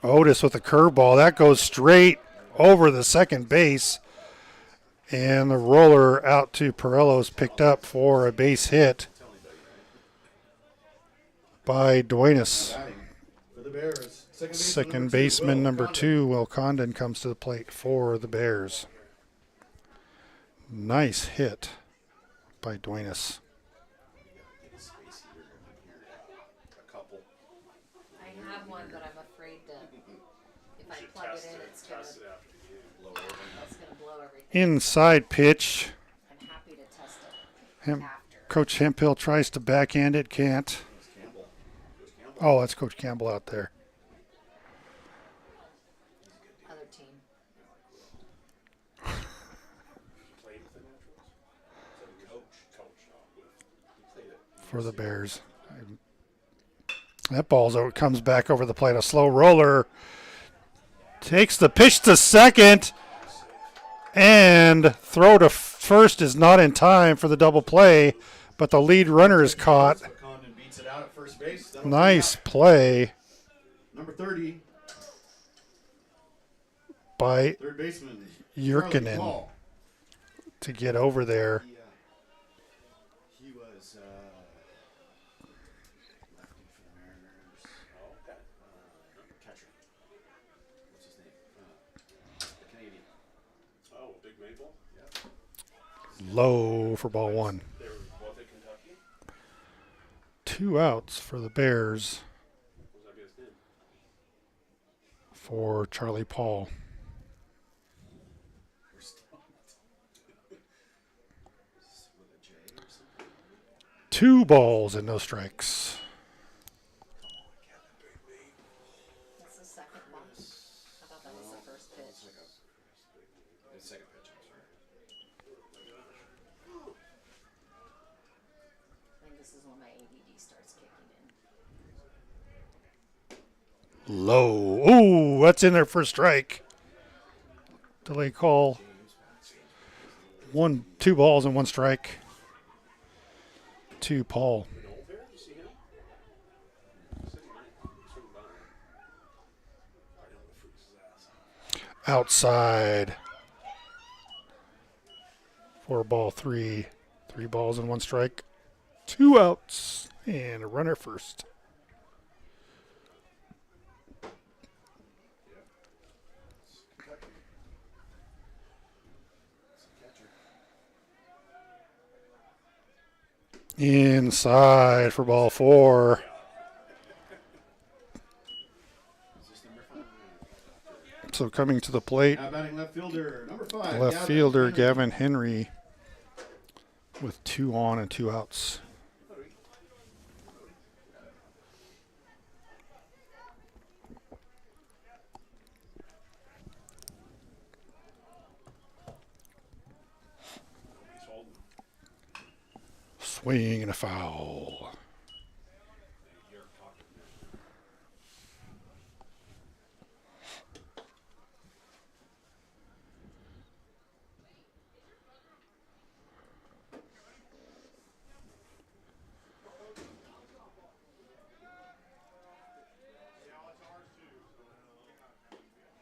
Otis with a curveball. That goes straight over the second base. And the roller out to Perillo's picked up for a base hit. by Duenas. Batting for the Bears. Second baseman number 2, Will Condon, comes to the plate for the Bears. Nice hit by Duenas. A couple. I have one, but I'm afraid to. If I plug it in, it's Test it gonna after the game. blow everything. Inside pitch. I'm happy to test it Hemp, after. Coach Hemphill tries to backhand it, can't. Campbell. Oh, that's Coach Campbell out there. Other team. Played with the Naturals. Coach. He played it. For the Bears. That ball's over, comes back over the plate. A slow roller. Takes the pitch to second. And throw to first is not in time for the double play. But the lead runner is caught. Condon beats it out at first base. Nice play Number 30, by third baseman. Jurkinen Paul. to get over there. He was lefty for the Mariners. Oh, okay. Catcher. What's his name? The Canadian. Oh, Big Maple? Yeah. Low for ball 1. They were both at Kentucky? 2 outs for the Bears What was that guy's name? for Charlie Paul. We're stumped. With a J or something. 2 balls and no strikes. That's the second one. I thought that was the first pitch. It's second pitch, I'm sorry. I think this is when my ADD starts kicking in. Low. Ooh, that's in there for a strike. Delay call. 2 balls and 1 strike. To Paul. Been old here? You see him? He's sitting right. He's swinging by. I know the freaks his ass. Outside. For ball 3. 3 balls and 1 strike. 2 outs. And a runner first. Inside for ball 4. So coming to the plate, Now batting left fielder, number 5. left Gavin fielder Henry. Gavin Henry with 2 on and 2 outs. He's holding. Swing and a foul. You're talking.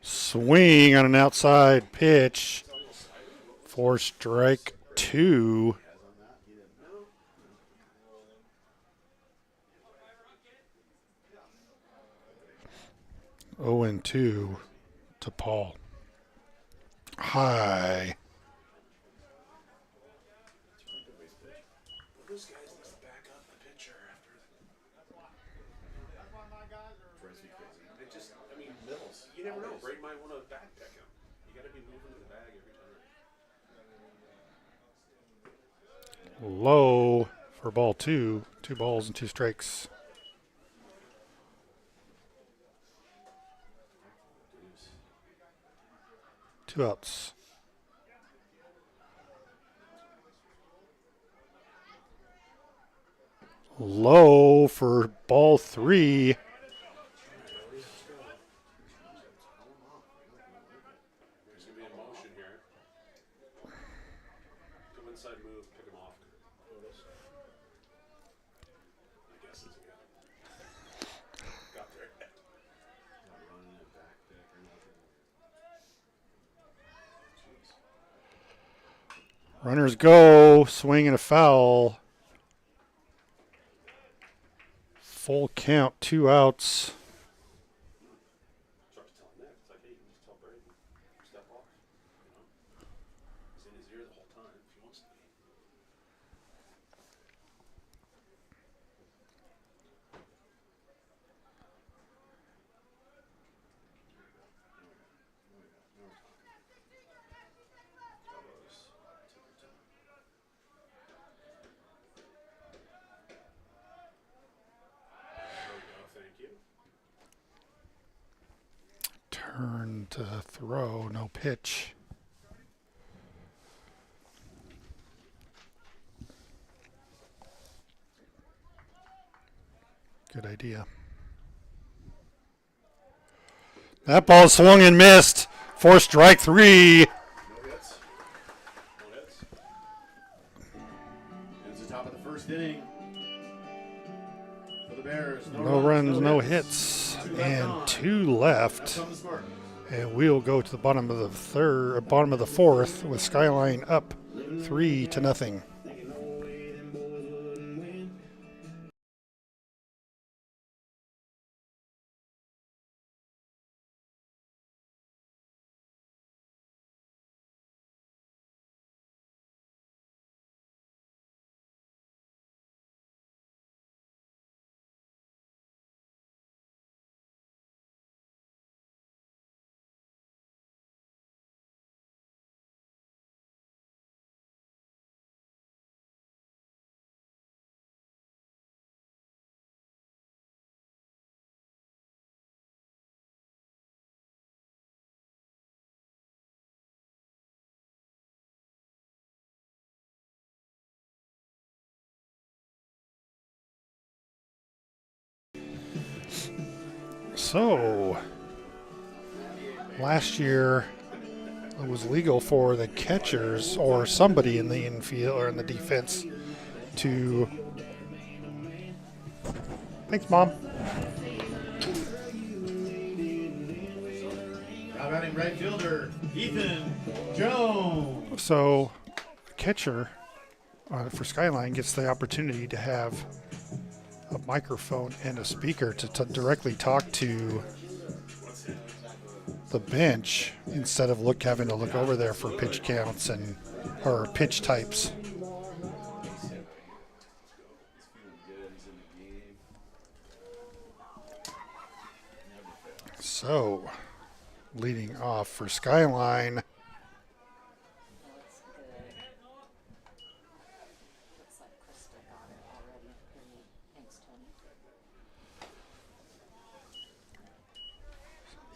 Swing on an outside pitch for strike 2. 0-2 to Paul. High. Those guys let's back up the pitcher after. Drives me crazy. It just, I mean, middles. You never know. Brady might want to backpick him. You got to be moving to the bag every time. Low for ball 2. 2 balls and 2 strikes. Two outs. Low for ball 3. There's going to be a motion here. Come inside move, pick him off. Notice. I guess it's a good. Got there. Not running it back pick or nothing. Runners go. Swing and a foul. Full count, 2 outs. Start to tell him that. It's like, hey, you can just tell Brady, step off. You know, he's in his ear the whole time if he wants to be. Thank you. Turn to throw, no pitch. Good idea. That ball swung and missed for strike 3. No hits. No hits. It's the top of the first inning. For the Bears. No runs, no hits, and 2 left. That's on the score. And we'll go to the bottom of the bottom of the 4th with Skyline up 3-0. So, last year it was legal for the catchers or somebody in the infield or in the defense to. Thanks, Mom. Now batting right fielder, Ethan Jones. So, the catcher for Skyline gets the opportunity to have a microphone and a speaker to directly talk to the bench instead of having to look over there for pitch counts or pitch types. So, leading off for Skyline. Looks like Krista got it already. Thanks, Tony.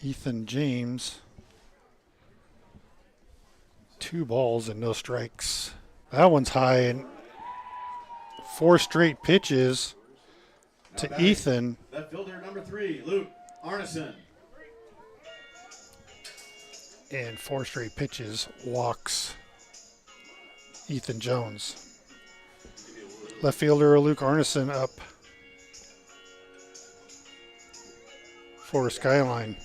Ethan James. 2 balls and no strikes. That one's high, and 4 straight pitches to Ethan. Left fielder number 3, Luke Arneson. And 4 straight pitches walks Ethan Jones. Left fielder Luke Arneson up for Skyline.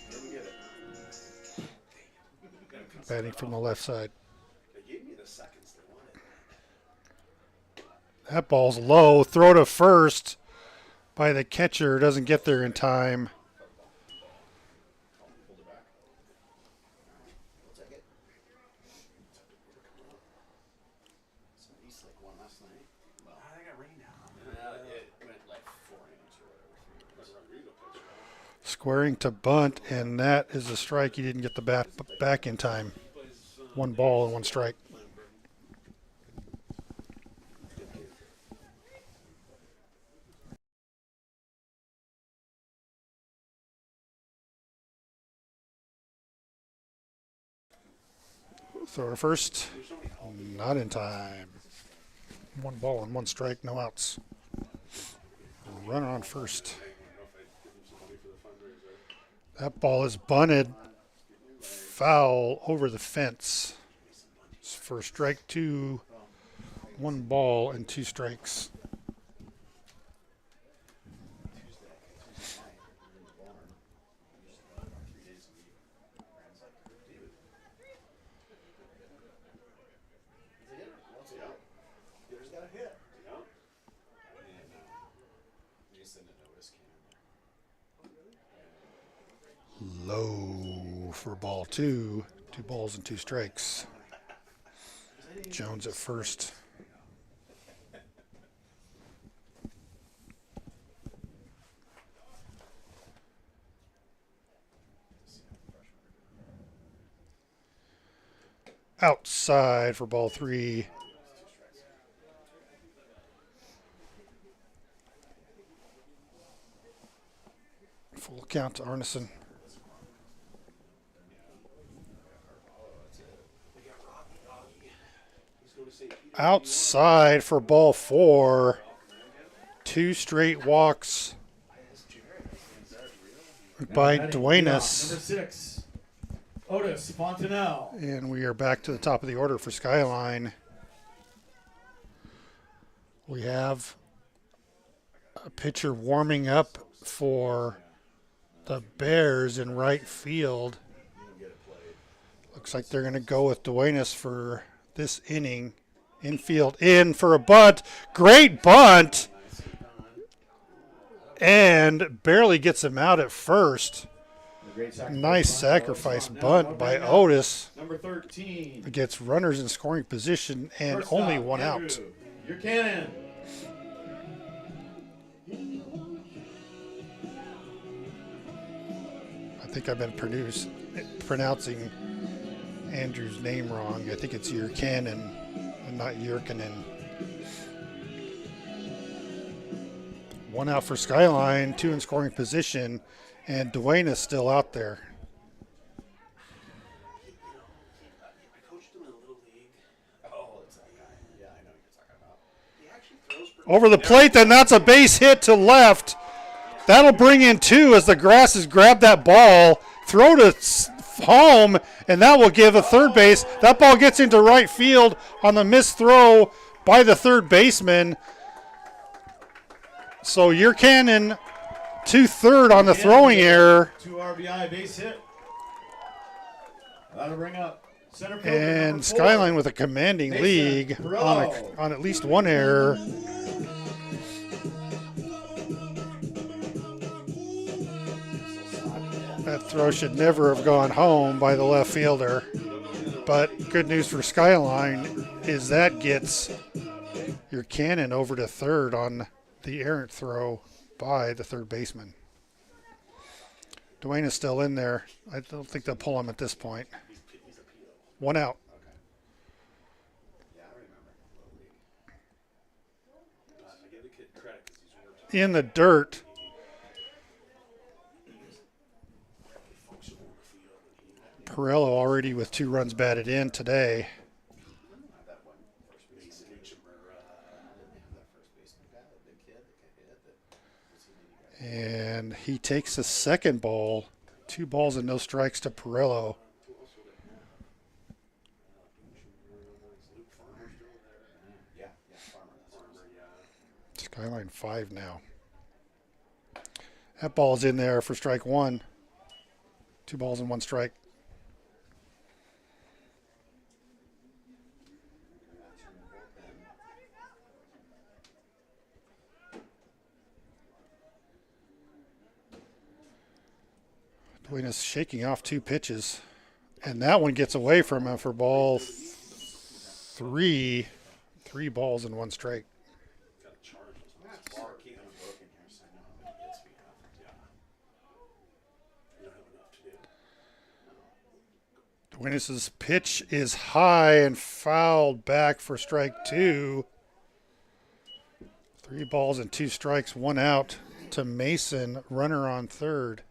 Batting from the left side. They gave me the seconds they wanted. That ball's low. Throw to first by the catcher. Doesn't get there in time. I got rained out. It went like 4 innings or whatever. Rodrigo pitched. Squaring to bunt, and that is a strike. He didn't get the bat back in time. 1 ball and 1 strike. Throw to first. Not in time. 1 ball and 1 strike, no outs. Runner on first. That ball is bunted foul over the fence. For strike 2, 1 ball and 2 strikes. Hitter's got a hit. Yeah. And Mason didn't notice. Low for ball two. 2 balls and 2 strikes. Jones at first. Outside for ball 3. Full count to Arneson. Outside for ball 4. 2 straight walks by Duenas. Number 6. Otis Fontanelle. And we are back to the top of the order for Skyline. We have a pitcher warming up for the Bears in right field. Looks like they're going to go with Duenas for this inning. Infield in for a bunt. Great bunt. And barely gets him out at first. Nice sacrifice bunt by Otis. Number 13. Gets runners in scoring position and First only up, 1 out. Andrew, your cannon. I think I've been pronouncing Andrew's name wrong. I think it's Yurkanen and not Yurkanen. 1 out for Skyline, 2 in scoring position, and Dwayne is still out there. I coached him in a little league. Oh, it's that guy. Yeah, I know who you're talking about. He actually throws pretty Over the plate, then that's a base hit to left. That'll bring in 2 as the Grasses grab that ball, throw to home, and that will give a third base. That ball gets into right field on the missed throw by the third baseman. So your cannon to third on the throwing error. 2 RBI base hit. That'll bring up center field. And Skyline with a commanding Base lead hit, Perillo. on at least 1 error. That throw should never have gone home by the left fielder. But good news for Skyline is that gets your cannon over to third on the errant throw by the third baseman. Dwayne is still in there. I don't think they'll pull him at this point. 1 out. Yeah, I remember. I give the kid credit because he's worked. In the dirt. Perillo already with 2 runs batted in today. That one first baseman. I didn't have that first baseman guy, that big kid that could hit. And he takes the second ball. 2 balls and no strikes to Perillo. Yeah, Farmer. That's Farmer, yeah. Skyline 5 now. That ball's in there for strike 1. 2 balls and 1 strike. Dwayne is shaking off 2 pitches. And that one gets away from him for ball 3. 3 balls and 1 strike. Bar keeping him broken here, so I know how many hits we have. Yeah. You don't have enough to do. Dwayne's pitch is high and fouled back for strike 2. 3 balls and 2 strikes, 1 out to Mason, runner on third.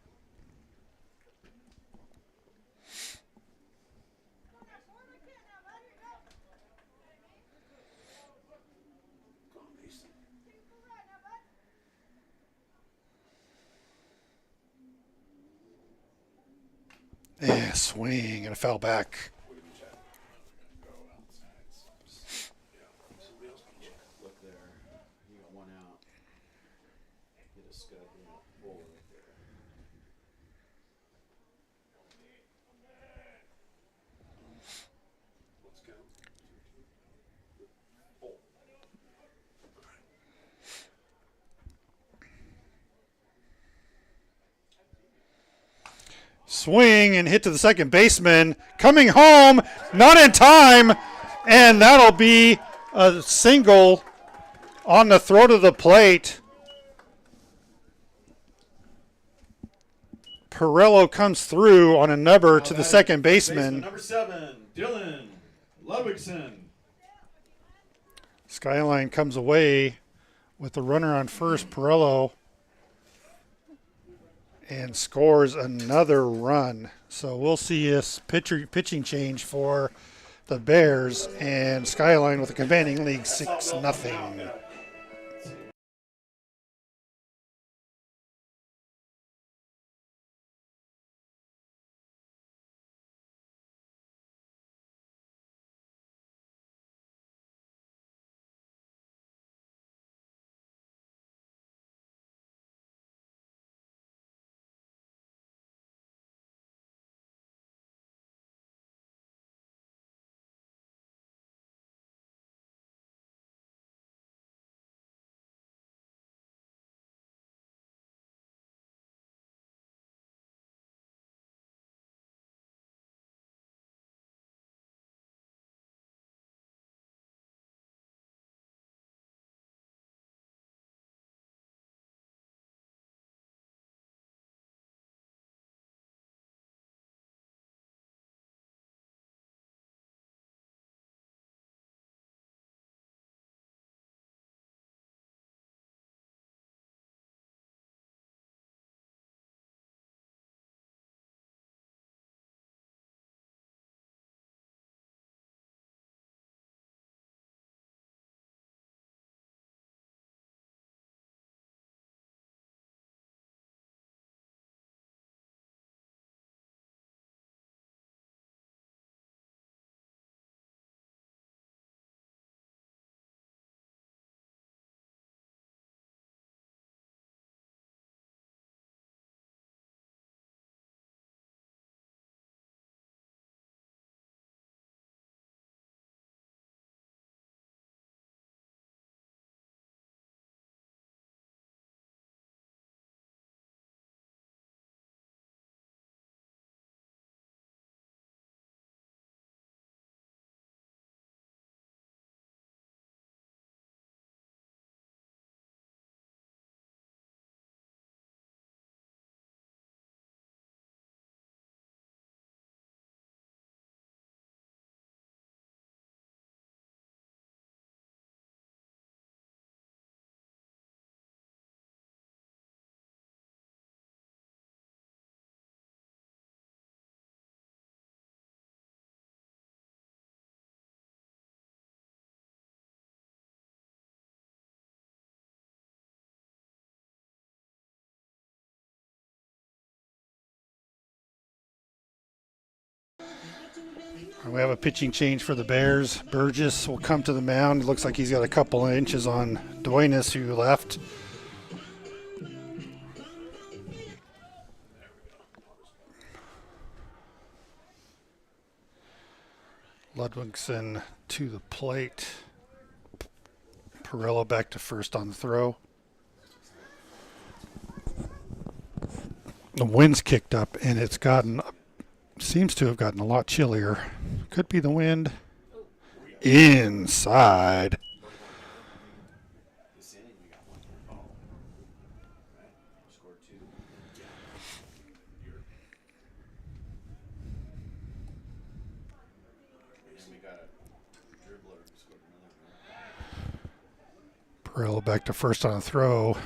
Yeah, swing and a foul back. Look there. You got 1 out. Get a scud in the hole right there. Let's go. Swing and hit to the second baseman. Coming home, not in time, and that'll be a single on the throw to the plate. Pirello comes through on a number to the second baseman. Number 7, Dylan Ludwigson. Skyline comes away with the runner on first, Pirello, and scores another run. So we'll see this pitching change for the Bears, and Skyline with a commanding lead 6-0. We have a pitching change for the Bears. Burgess will come to the mound. It looks like he's got a couple of inches on Duenas, who left. Ludwigson to the plate. Pirello back to first on the throw. The wind's kicked up, and it's seems to have gotten a lot chillier. Could be the wind. Inside. This inning, we got 1 more call. Right? Scored 2. And we got a dribbler who scored another one. Pirello back to first on a throw.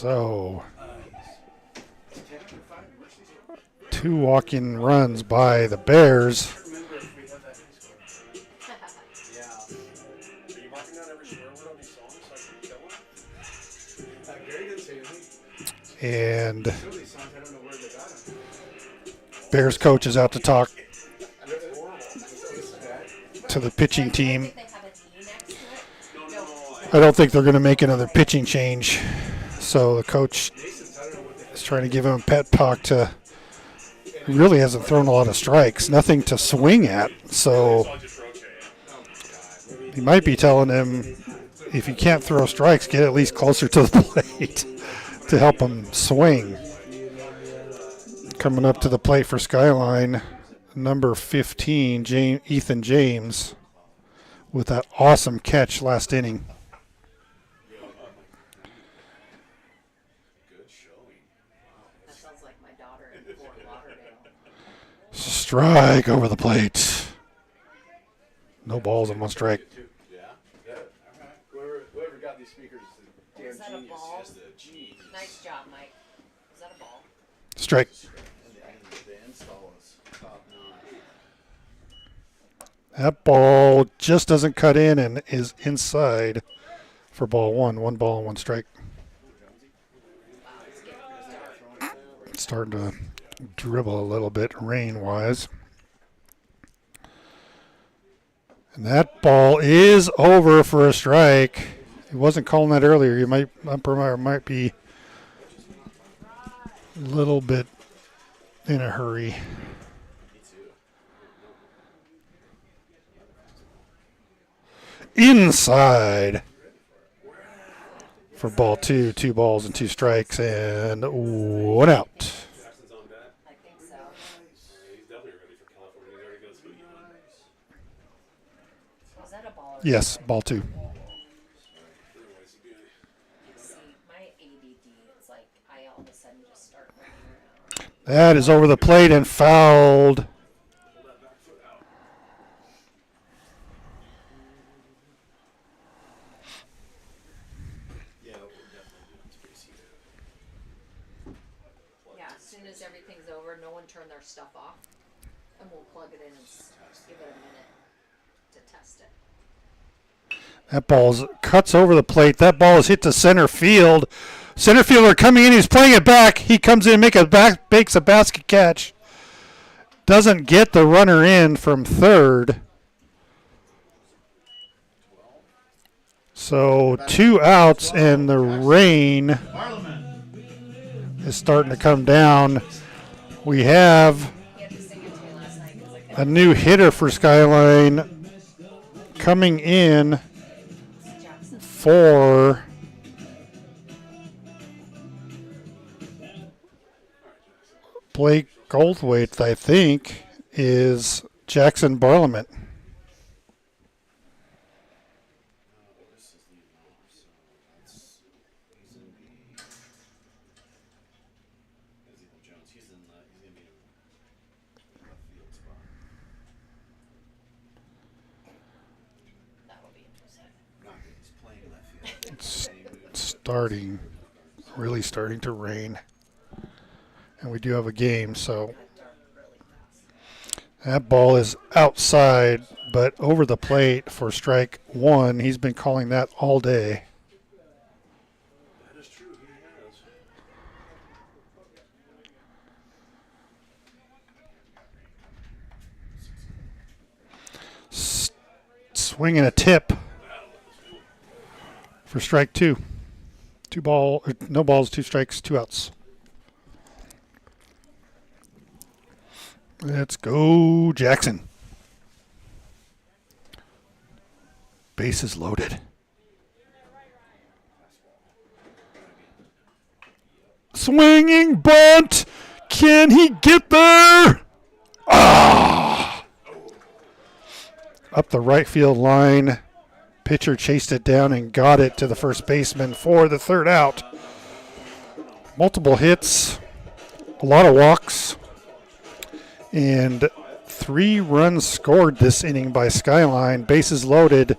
So 2 walk-in runs by the Bears. Remember if we have that high score. Yeah. Are you marking down every swear word on these songs so I can kill them? Gary didn't say anything. And Some of these songs, I don't know where they got them. Bears coach is out to talk That's horrible. This is bad. to the pitching I team. think they have an E next to it. No. I don't think they're going to make another pitching change. So the coach Masons, I don't know what they is trying to give him a pep talk to. He really hasn't thrown a lot of strikes, nothing to swing at. So he might be telling him, if you can't throw strikes, get at least closer to the plate to help him swing. Coming up to the plate for Skyline, number 15, Ethan James, with that awesome catch last inning. good showing. That sounds like my daughter in Fort Lauderdale. Strike over the plate. No balls and 1 strike. Yeah. Yeah. All right. Whoever got these speakers is Is a that damn a genius. ball? Just a genius. Nice job, Mike. Is that a ball? Strike. And the install is top notch. That ball just doesn't cut in and is inside for ball 1. 1 ball and 1 strike. Wow, it's getting dark. It's starting to dribble a little bit rain-wise. And that ball is over for a strike. He wasn't calling that earlier. Umpire might be a little bit in a hurry. Inside for ball 2. 2 balls and 2 strikes and 1 out. Jackson's on bat. I think so. He's definitely ready for California. He's already got his hoodie on. Was that a ball? Or Yes, ball 2. Otherwise, he'd be See, my ADD, it's like I all of a sudden just start running around. That is over the plate and fouled. pull that back foot out. Yeah, we're definitely doing space heater. Yeah, as soon as everything's over, no one turn their stuff off. And we'll plug it in and give it a minute to test it. That ball cuts over the plate. That ball is hit to center field. Center fielder coming in. He's playing it back. He comes in, makes a basket catch. Doesn't get the runner in from third. So 2 outs, and the rain is starting to come down. We have He had to sing it to me last night because I a couldn't. new hitter for Skyline coming in Jackson. for Blake Goldthwait, I think, is Jackson Barlament. This is leading off, so that's he's in the Ezekiel Jones. He's gonna be in left field spot. That will be interesting. Not that he's playing left field. It's And he moved. really starting to rain. And we do have a game, so Got dark really fast. that ball is outside, but over the plate for strike 1. He's been calling that all day. That is true. He has. Swinging a tip for strike 2. No balls, 2 strikes, 2 outs. Let's go, Jackson. Bases loaded. Swinging bunt. Can he get there? Ah! Up the right field line. Pitcher chased it down and got it to the first baseman for the 3rd out. Multiple hits, a lot of walks, and 3 runs scored this inning by Skyline. Bases loaded,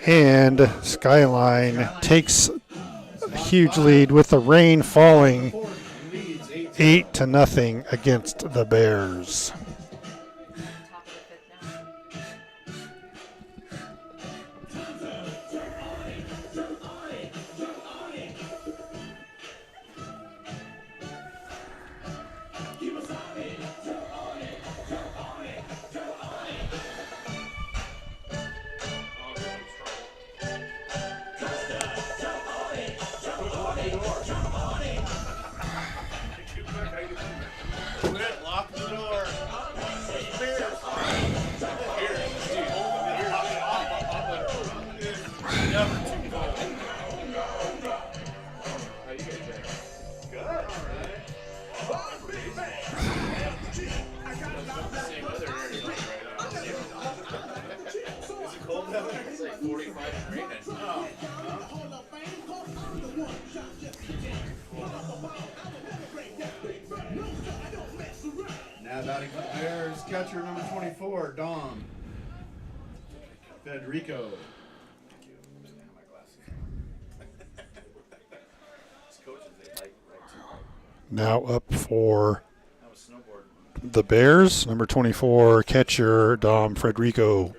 and Skyline takes a huge lead with the rain falling Ford leads 8-0 against the Bears. Top of the fifth now. Quit, lock the door. Bears. Here, dude. Never too cold. How you guys doing? Good. All right. Same weather area right now. Is it cold down there? It's like 45 and raining. Oh. Now batting for the Bears, catcher number 24, Dom Federico. Now up for That was snowboarding. the Bears, number 24, catcher Dom Frederico.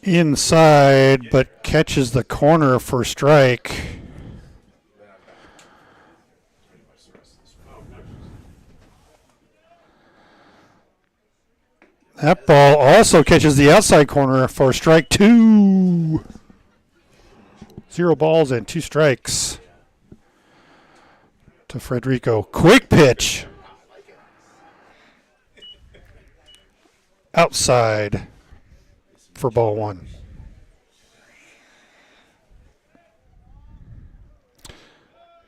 Inside, but catches the corner for strike. That ball also catches the outside corner for strike 2. 0 balls and 2 strikes to Frederico. Quick pitch. Outside for ball 1.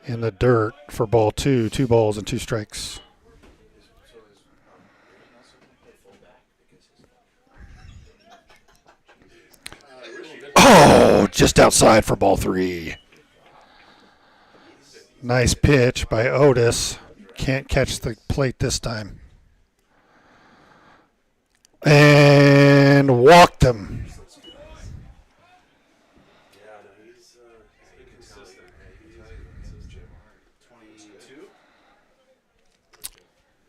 In the dirt for ball 2. 2 balls and 2 strikes. Oh, just outside for ball 3. Nice pitch by Otis. Can't catch the plate this time. And walked him. Yeah, no, he's inconsistent. He's 22.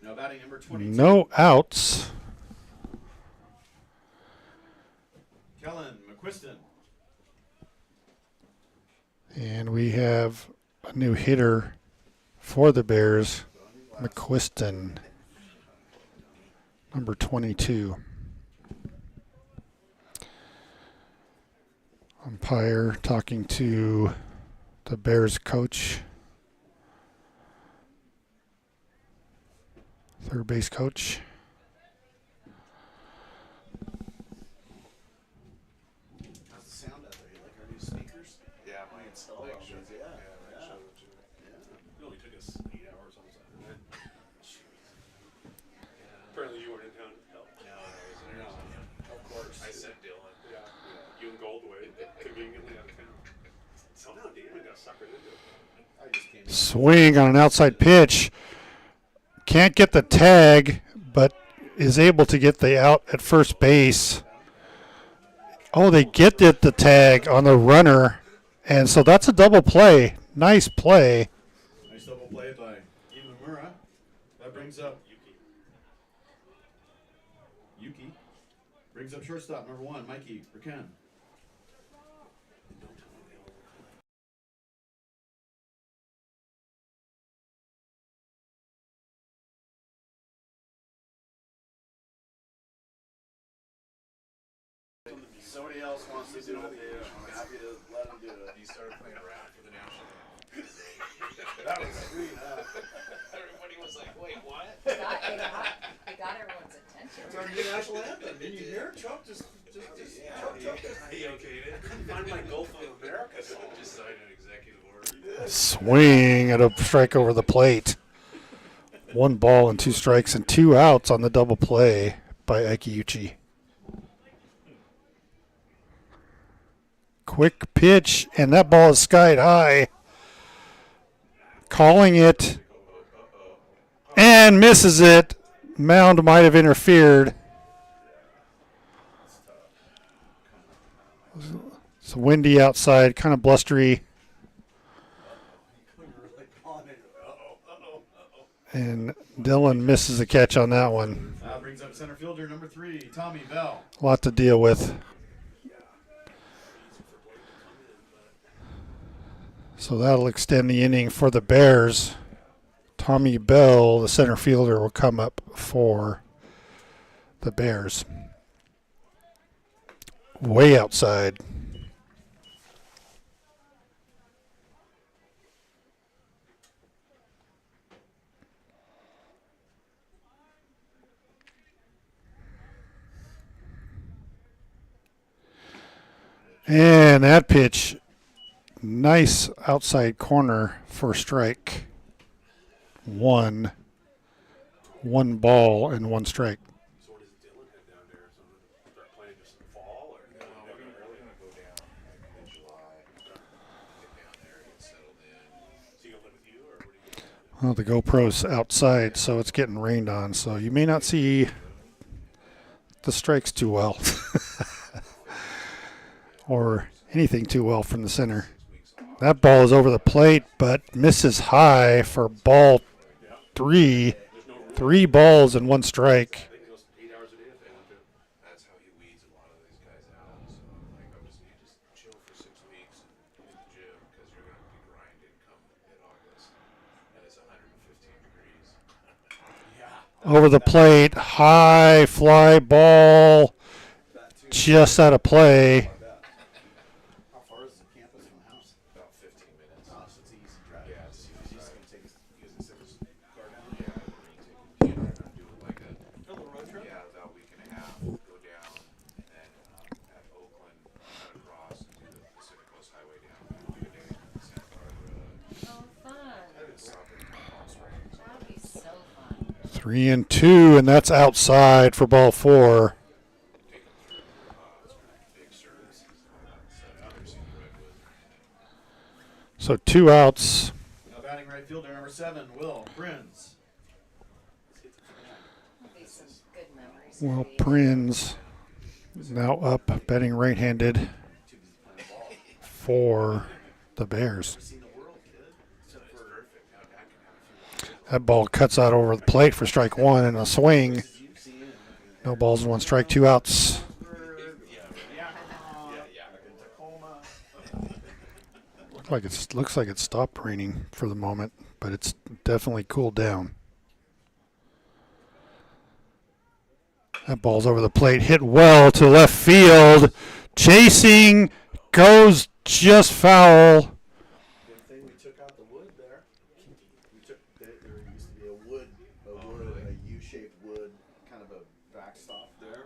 Now batting number 22, No outs. Kellen McQuiston. And we have a new hitter for the Bears, McQuiston, number 22. Umpire talking to the Bears coach, third base coach. How's the sound out there? You like our new speakers? Yeah, mine's Elections, yeah. It only took us 8 hours on Saturday. Apparently you weren't in town to help. No, I wasn't in town. Of course. I sent Dylan. Yeah. You and Goldway conveniently out of town. Somehow Damon got suckered into it. I just came in. Swing on an outside pitch. Can't get the tag, but is able to get the out at first base. Oh, they get the tag on the runner. And so that's a double play. Nice play. Nice double play by Imamura. That brings up Yuki. Brings up shortstop number 1, Mikey Rakan. Somebody else wants to do it. I'm happy to let him do it. You started playing around for the national anthem. That was sweet, huh? Everybody was like, wait, what? It got everyone's attention. It's our new national anthem. Didn't you hear? Trump just Trump He okayed it. I couldn't find my Gulf of America song. Just signed an executive order. Swing at a strike over the plate. 1 ball and 2 strikes and 2 outs on the double play by Akiuchi. Quick pitch, and that ball is skied high. Calling it, and misses it. Mound might have interfered. It's windy outside, kind of blustery. And Dylan misses a catch on that one. Brings up center fielder number 3, Tommy Bell. A lot to deal with. So that'll extend the inning for the Bears. Tommy Bell, the center fielder, will come up for the Bears. Way outside. And that pitch, nice outside corner for a strike. One ball and one strike. So what does Dylan head down there? So start playing just in the fall, or no? We're gonna go down in July. Get down there, get settled in. So you gonna live with you, or what are you doing? Well, the GoPro's outside, so it's getting rained on, so you may not see the strikes too well. Or anything too well from the center. That ball is over the plate, but misses high for ball 3. 3 balls and 1 strike. They go 8 hours a day if they want to. That's how he weeds a lot of these guys out. So like, you just chill for 6 weeks and hit the gym because you're gonna be grinding come mid-August, and it's 115 degrees. Over the plate, high fly ball, just out of play. How far is the campus from the house? About 15 minutes. Oh, so it's an easy drive. Yeah, it's He's just gonna take his car down. Yeah, we're gonna do like a road trip? yeah, about a week and a half. Go down and then at Oakland, cut across and do the Pacific Coast Highway down. Do a day in Santa Barbara. Oh, fun. And stop in Palm Springs. That would be so fun. 3 and 2, and that's outside for ball 4. Take them through big services. I've never seen the Redwood. So 2 outs. Now batting right fielder number 7, Will Prinz. That'd be some good memories. Well, Prinz now up, batting right-handed for the Bears. Seen the world, kid. Except for Perfect. Now that can have a few That ball cuts out over the plate for strike 1 and a swing. you've seen. No balls and 1 strike, 2 outs. Tacoma. Looks like it stopped raining for the moment, but it's definitely cooled down. That ball's over the plate, hit well to left field. Chasing, goes just foul. Good thing we took out the wood there. There used to be a U-shaped wood, kind of a backstop there.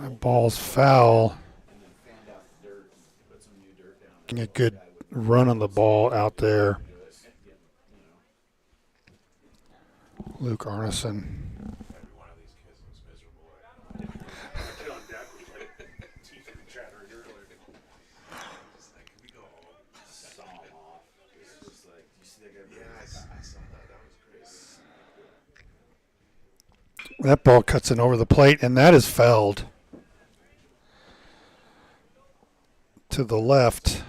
That ball's foul. And then fanned out the dirt and put some new dirt down Getting a good run on the ball out there. Luke Arneson. Every one of these kids looks miserable right now. Kid on deck was like teeth were chattering earlier. Just like, can we go home? Saw him off. It's just like, you see that guy? Yeah, I saw that. That was crazy. That ball cuts in over the plate, and that is fouled to the left.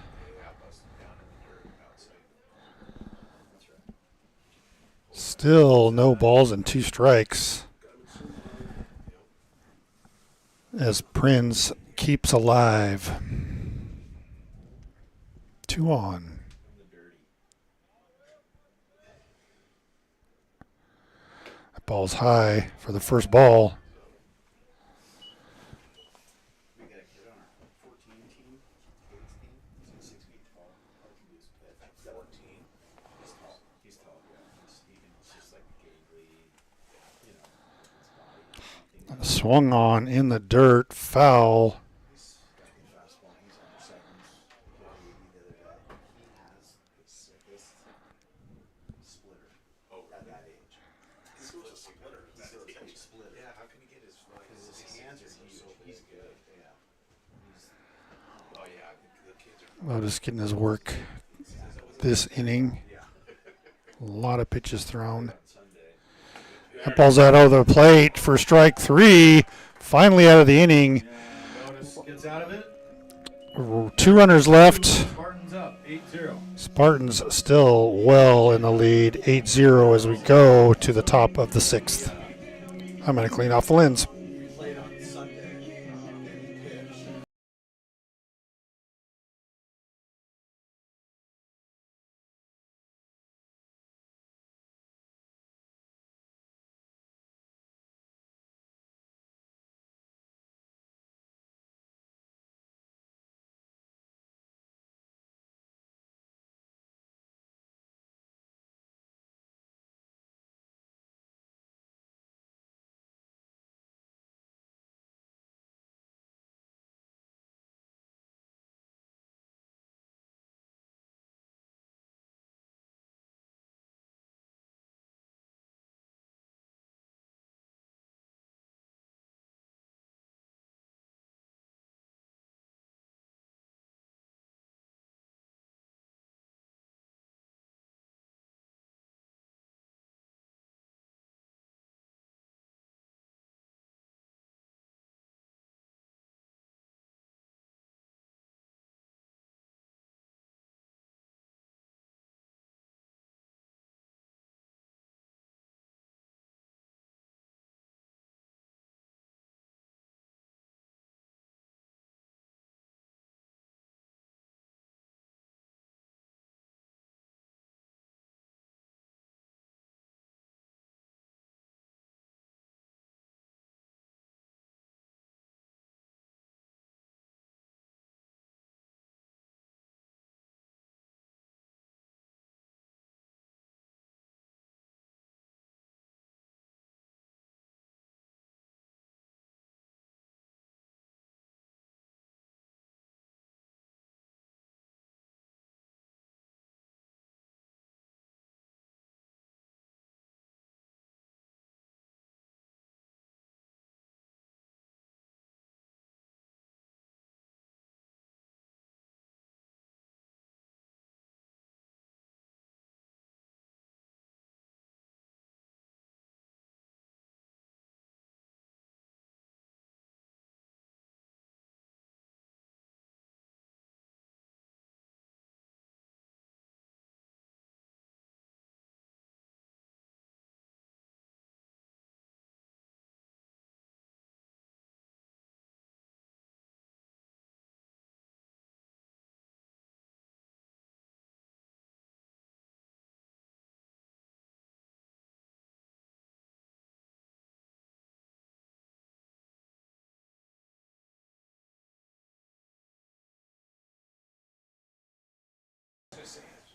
Still no balls and 2 strikes as Prinz keeps alive. 2 on. That ball's high for the first ball. We got a kid on our 14 team, 8 team. He's 6 feet tall. All he can do is pitch. 14. He's tall. He's tall, yeah. He's just like gangly, you know, his body. Swung on in the dirt, foul. He's got a fastball. He's on the sevens. He hit the other day. He has the sickest splitter at that age. This was a splitter. So it's like a splitter. Yeah, how can he get his Because his hands are huge. He's good. Yeah. He's, Oh yeah, the kids are. Otis getting his work this inning. A lot of pitches thrown. That ball's out over the plate for strike 3. Finally out of the inning. Otis gets out of it. 2 runners left. Spartans up 8-0. Spartans still well in the lead, 8-0 as we go to the top of the 6th. I'm going to clean off the lens. We played on Sunday. Pitch.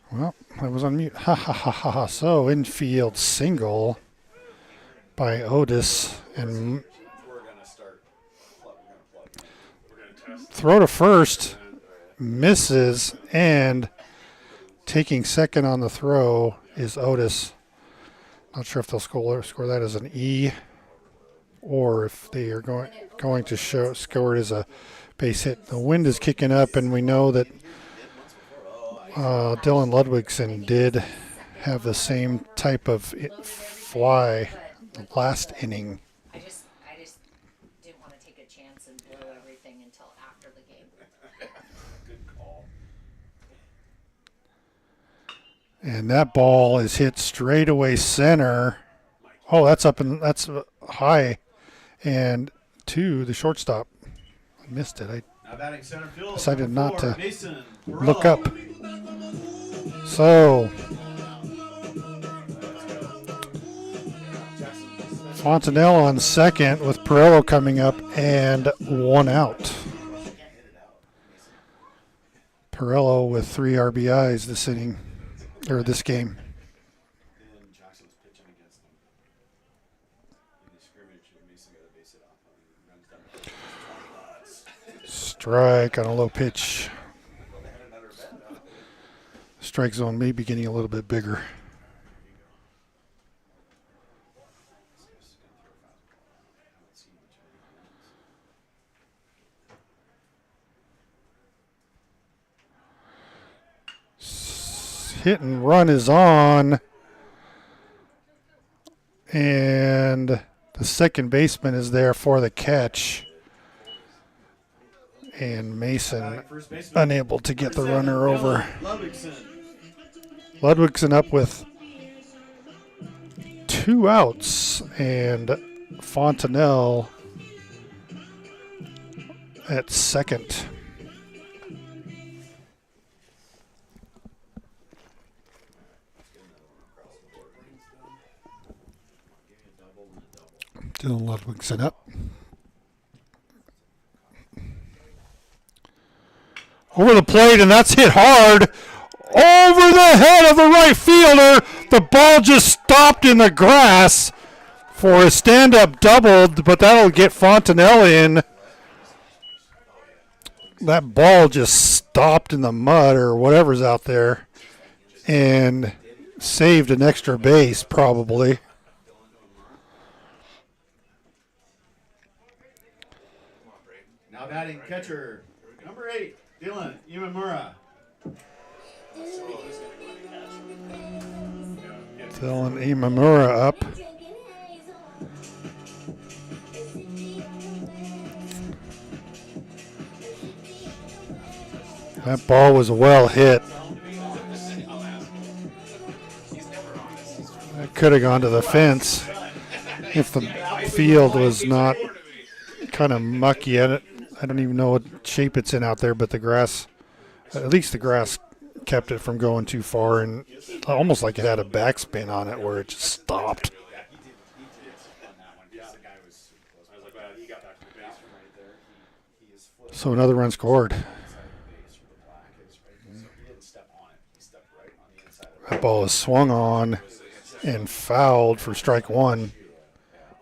Well, I was on mute. Ha ha ha ha ha. So infield single by Otis and We're gonna start. We're gonna plug. We're gonna test. throw to first, misses, and taking second on the throw is Otis. Not sure if they'll score that as an E or if they are going to score it as a base hit. The wind is kicking up, and we know that Dylan Ludwigson did have the same type of fly last inning. I just didn't want to take a chance and blow everything until after the game. Good call. And that ball is hit straight away center. Oh, that's up and that's high. And to the shortstop. I missed it. I Now batting center field. decided number not 4, to Mason look Perrello. up. So Fontanelle on second with Perrello coming up and 1 out. Perrello with 3 RBIs this inning, or this game. And Jackson was pitching against him. In the scrimmage, Mason got a base hit off him. He runs down the Strike on a low pitch. Strike zone may be getting a little bit bigger. Hit and run is on. And the second baseman is there for the catch. And Mason Batting first baseman. unable to get the runner over. Ludwigson. Ludwigson up with 2 outs, and Fontenelle at second. Dylan Ludwigson up. Over the plate, and that's hit hard. Over the head of the right fielder. The ball just stopped in the grass for a stand-up double, but that'll get Fontenelle in. That ball just stopped in the mud or whatever's out there and saved an extra base, probably. Now batting catcher, number 8, Dylan Imamura. Dylan Imamura up. That ball was well hit. That could have gone to the fence if the field was not kind of mucky at it. I don't even know what shape it's in out there, but the grass, at least the grass kept it from going too far, and almost like it had a backspin on it where it just stopped. So another run scored. That ball is swung on and fouled for strike 1.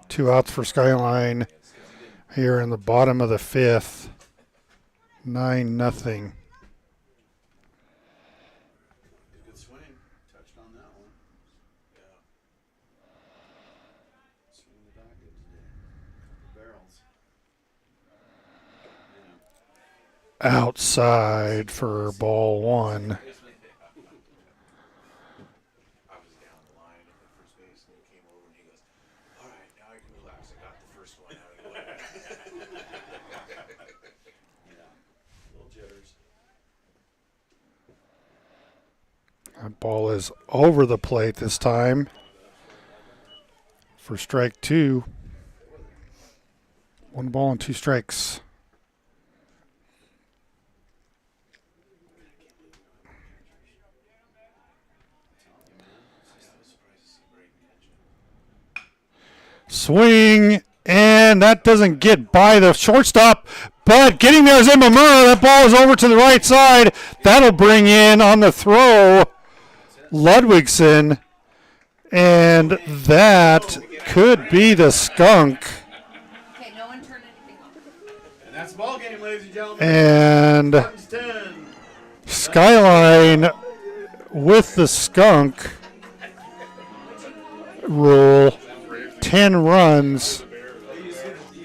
2 outs for Skyline here in the bottom of the 5th. 9-0. Good swing. Touched on that one. Yeah. Swing the back good today. Barrels. Outside for ball 1. That ball is over the plate this time for strike 2. 1 ball and 2 strikes. Swing, and that doesn't get by the shortstop, but getting there is Imamura. That ball is over to the right side. That'll bring in on the throw Ludwigson, and that could be the skunk. Okay, no one turn anything off. And that's the ball game, ladies and gentlemen. And Spartans 10. Skyline with the skunk rule. 10 runs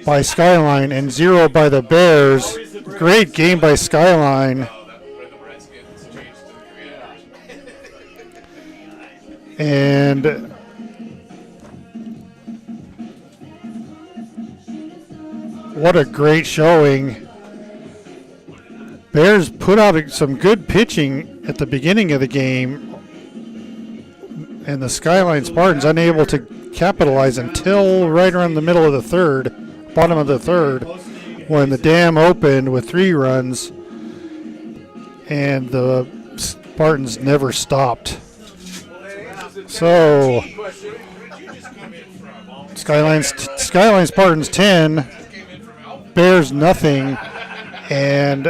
by Skyline and 0 by the Bears. Great game by Skyline. And what a great showing. Bears put out some good pitching at the beginning of the game, and the Skyline Spartans unable to capitalize until right around the middle of the 3rd, bottom of the 3rd, when the dam opened with 3 runs, and the Spartans never stopped. So, Skyline Spartans 10, Bears nothing, and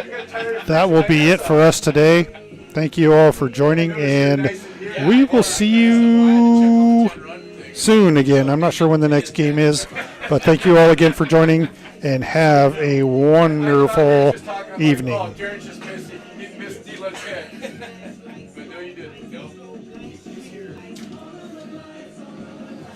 that will be it for us today. Thank you all for joining, and we will see you soon again. I'm not sure when the next game is, but thank you all again for joining, and have a wonderful evening. Jared just missed Blanchet.